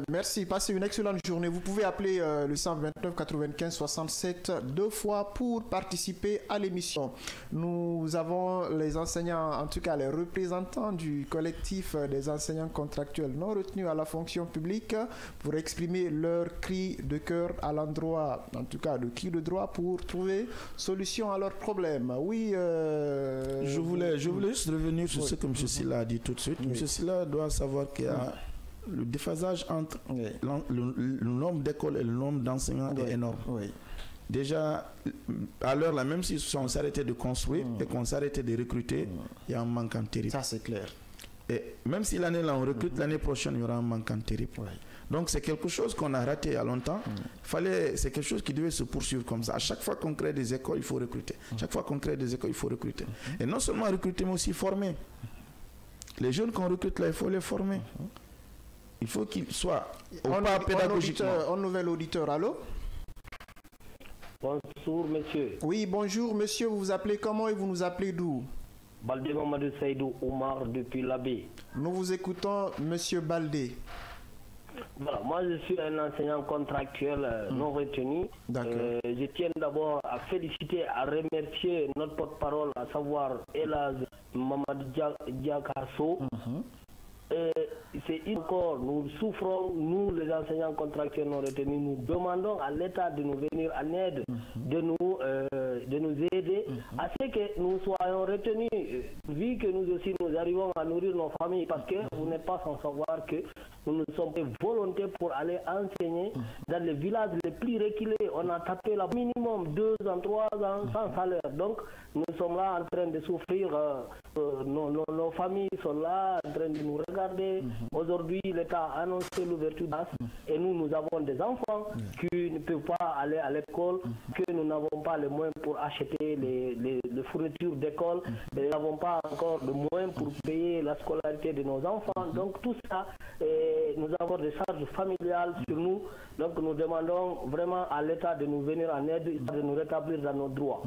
Merci. Passez une excellente journée. Vous pouvez appeler le 129 95 67 2 fois pour participer à l'émission. Nous avons les enseignants, en tout cas les représentants du collectif des enseignants contractuels non retenus à la fonction publique pour exprimer leur cri de cœur à l'endroit, en tout cas de qui de droit, pour trouver solution à leurs problèmes. Oui. Je voulais juste revenir sur ce que M. Silla a dit tout de suite. M. Silla doit savoir qu'il y a le déphasage entre le nombre d'écoles et le nombre d'enseignants est énorme. Déjà, à l'heure là, même si on s'arrêtait de construire et qu'on s'arrêtait de recruter, il y a un manquant terrible. Ça, c'est clair. Et même si l'année là on recrute, l'année prochaine il y aura un manquant terrible. Donc c'est quelque chose qu'on a raté il y a longtemps. C'est quelque chose qui devait se poursuivre comme ça. À chaque fois qu'on crée des écoles, il faut recruter. Chaque fois qu'on crée des écoles, il faut recruter. Et non seulement recruter, mais aussi former. Les jeunes qu'on recrute là, il faut les former. Il faut qu'ils soient pédagogiquement. Un nouvel auditeur, allô? Bonjour monsieur. Oui, bonjour monsieur, vous vous appelez comment et vous nous appelez d'où? Baldé Mamadou Saïdou Omar depuis l'Abbé. Nous vous écoutons, monsieur Baldé. Voilà, moi je suis un enseignant contractuel non retenu. Je tiens d'abord à féliciter, à remercier notre porte-parole, à savoir Elaz Mamadou Diakasso. C'est encore, nous souffrons, nous les enseignants contractuels non retenus, nous demandons à l'État de nous venir en aide, de nous aider à ce que nous soyons retenus, vu que nous aussi nous arrivons à nourrir nos familles, parce que vous n'êtes pas sans savoir que nous sommes volontés pour aller enseigner dans les villages les plus reculés. On a tapé le minimum 2 ans, 3 ans sans salaire. Donc nous sommes là en train de souffrir, nos familles sont là en train de nous regarder. Aujourd'hui, l'État a annoncé l'ouverture d'AS et nous avons des enfants qui ne peuvent pas aller à l'école, que nous n'avons pas les moyens pour acheter les fournitures d'école, nous n'avons pas encore de moyens pour payer la scolarité de nos enfants. Donc tout ça, et nous avons des charges familiales sur nous. Donc nous demandons vraiment à l'État de nous venir en aide, de nous rétablir dans nos droits.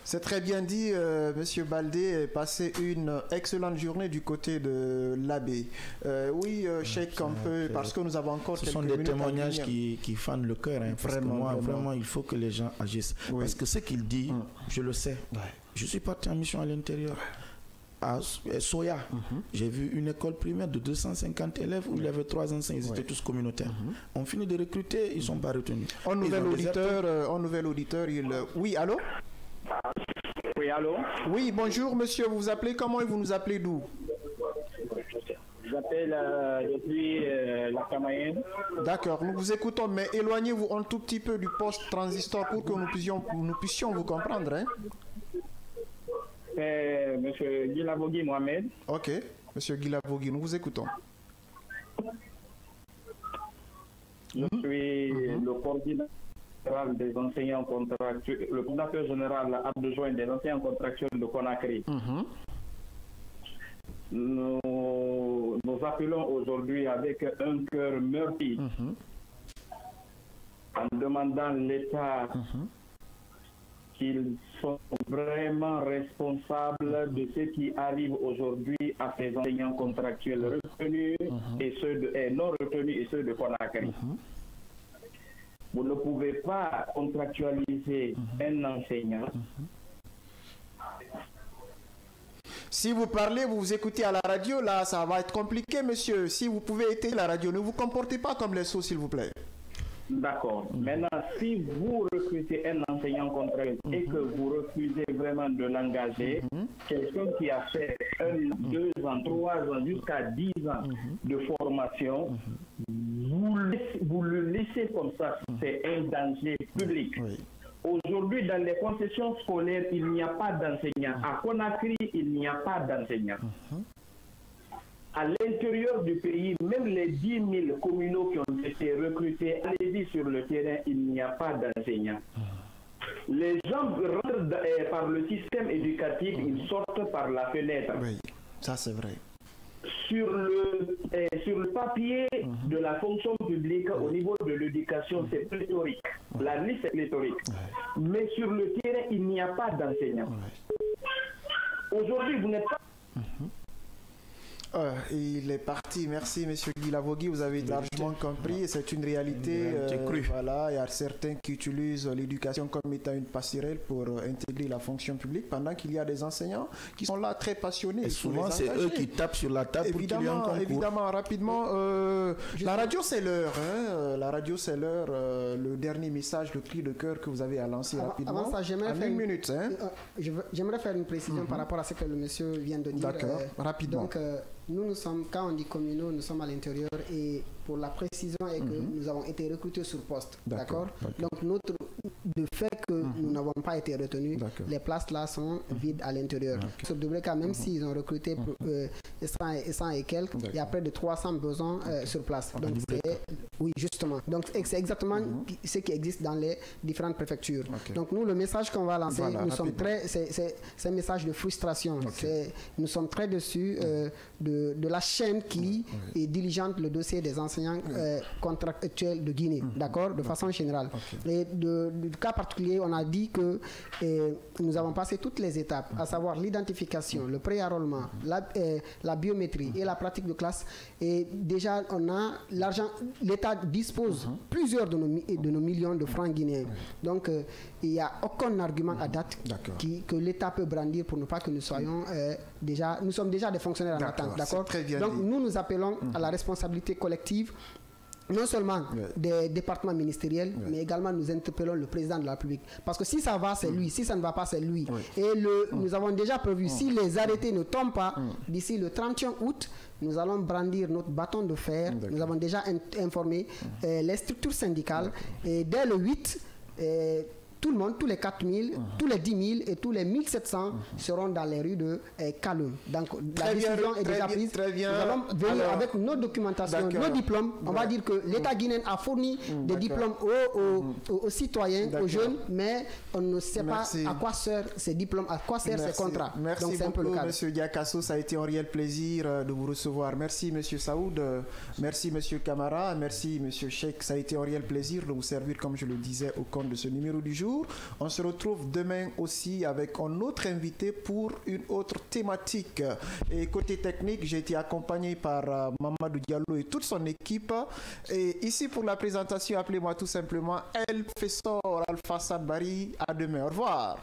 C'est très bien dit, Monsieur Baldé. Passez une excellente journée du côté de l'Abbé. Oui, Cheikh, un peu, parce que nous avons encore quelques minutes. Ce sont des témoignages qui fanent le cœur. Hein, parce que moi, vraiment, il faut que les gens agissent. Oui. Parce que ce qu'il dit, je le sais. Ouais. Je suis parti en mission à l'intérieur. À Soya, j'ai vu une école primaire de 250 élèves où il y avait 3 enseignants, ils étaient tous communautaires. On finit de recruter, ils ne sont pas retenus. Un nouvel auditeur, Oui, allô? Oui, allô? Oui, bonjour monsieur, vous vous appelez comment et vous nous appelez d'où? J'appelle depuis la Camayenne. D'accord, nous vous écoutons, mais éloignez-vous un tout petit peu du poste transistor pour que nous puissions vous comprendre. Hein? Monsieur Guilavogui Mohamed. Ok, monsieur Guilavogui, nous vous écoutons. Je suis le coordinateur des enseignants contractuels, le coordinateur général adjoint des enseignants contractuels de Conakry. Nous appelons aujourd'hui avec un cœur meurtri en demandant l'État qu'ils sont vraiment responsables de ce qui arrive aujourd'hui à ces enseignants contractuels retenus et ceux non retenus et ceux de Conakry. Vous ne pouvez pas contractualiser un enseignant. Si vous parlez, vous vous écoutez à la radio, là, ça va être compliqué, monsieur. Si vous pouvez éteindre la radio, ne vous comportez pas comme les sots, s'il vous plaît. D'accord. Maintenant, si vous recrutez un enseignant contractuel et que vous refusez vraiment de l'engager, quelqu'un qui a fait 1, 2 ans, 3 ans, jusqu'à 10 ans de formation, vous le laissez comme ça, c'est un danger public. Aujourd'hui, dans les concessions scolaires, il n'y a pas d'enseignants. À Conakry, il n'y a pas d'enseignants. À l'intérieur du pays, même les 10 000 communaux qui ont été recrutés, allez-y sur le terrain, il n'y a pas d'enseignants. Les gens rentrent par le système éducatif, ils sortent par la fenêtre. Oui, ça c'est vrai. Sur le papier de la fonction publique, au niveau de l'éducation, c'est pléthorique. La liste est pléthorique. Mais sur le terrain, il n'y a pas d'enseignants. Aujourd'hui, vous n'êtes pas... Il est parti. Merci, monsieur Guilavogui. Vous avez largement compris. C'est une réalité. Voilà, il y a certains qui utilisent l'éducation comme étant une passerelle pour intégrer la fonction publique, pendant qu'il y a des enseignants qui sont là très passionnés. Et souvent, c'est eux qui tapent sur la table pour qu'il y ait un concours. Évidemment, rapidement. La radio, c'est l'heure. Hein. La radio, c'est l'heure. Le dernier message, le cri de cœur que vous avez à lancer rapidement. Avant ça, j'aimerais faire une précision par rapport à ce que le monsieur vient de dire. D'accord, rapidement. Donc, nous sommes, quand on dit communaux, nous sommes à l'intérieur et pour la précision est que nous avons été recrutés sur poste. D'accord. Donc, de fait que nous n'avons pas été retenus, les places là sont vides à l'intérieur. Sur Dubreka, même s'ils ont recruté 100 et quelques, il y a près de 300 besoins sur place. Donc, oui, justement. Donc, c'est exactement ce qui existe dans les différentes préfectures. Donc, nous, le message qu'on va lancer, c'est un message de frustration. Nous sommes très déçus de la chaîne qui est diligente le dossier des enseignants contractuels de Guinée, d'accord, de façon générale. Et du cas particulier, on a dit que nous avons passé toutes les étapes, à savoir l'identification, le pré-enrôlement, la biométrie et la pratique de classe. Et déjà, on a l'argent, l'État dispose plusieurs de nos millions de francs guinéens. Donc, il n'y a aucun argument à date que l'État peut brandir pour ne pas que nous soyons nous sommes déjà des fonctionnaires en attente. D'accord. Donc nous appelons à la responsabilité collective, non seulement des départements ministériels, mais également nous interpellons le président de la République. Parce que si ça va, c'est lui. Si ça ne va pas, c'est lui. Et nous avons déjà prévu, si les arrêtés ne tombent pas, d'ici le 31 août, nous allons brandir notre bâton de fer. Nous avons déjà informé les structures syndicales. Et dès le 8, tout le monde, tous les 4000, tous les 10 000 et tous les 1700 seront dans les rues de Kaloum. Donc la décision est déjà prise. Nous allons venir avec nos documentations, nos diplômes. On va dire que l'État guinéen a fourni des diplômes aux citoyens, aux jeunes, mais on ne sait pas à quoi servent ces diplômes, à quoi servent ces contrats. Merci beaucoup, M. Diakasso. Ça a été un réel plaisir de vous recevoir. Merci, M. Saoud. Merci, M. Camara. Merci, M. Cheikh. Ça a été un réel plaisir de vous servir, comme je le disais, au compte de ce numéro du jour. On se retrouve demain aussi avec un autre invité pour une autre thématique. Et côté technique, j'ai été accompagné par Mamadou Diallo et toute son équipe. Et ici, pour la présentation, appelez-moi tout simplement El Fessor Alpha Sadbari. À demain. Au revoir.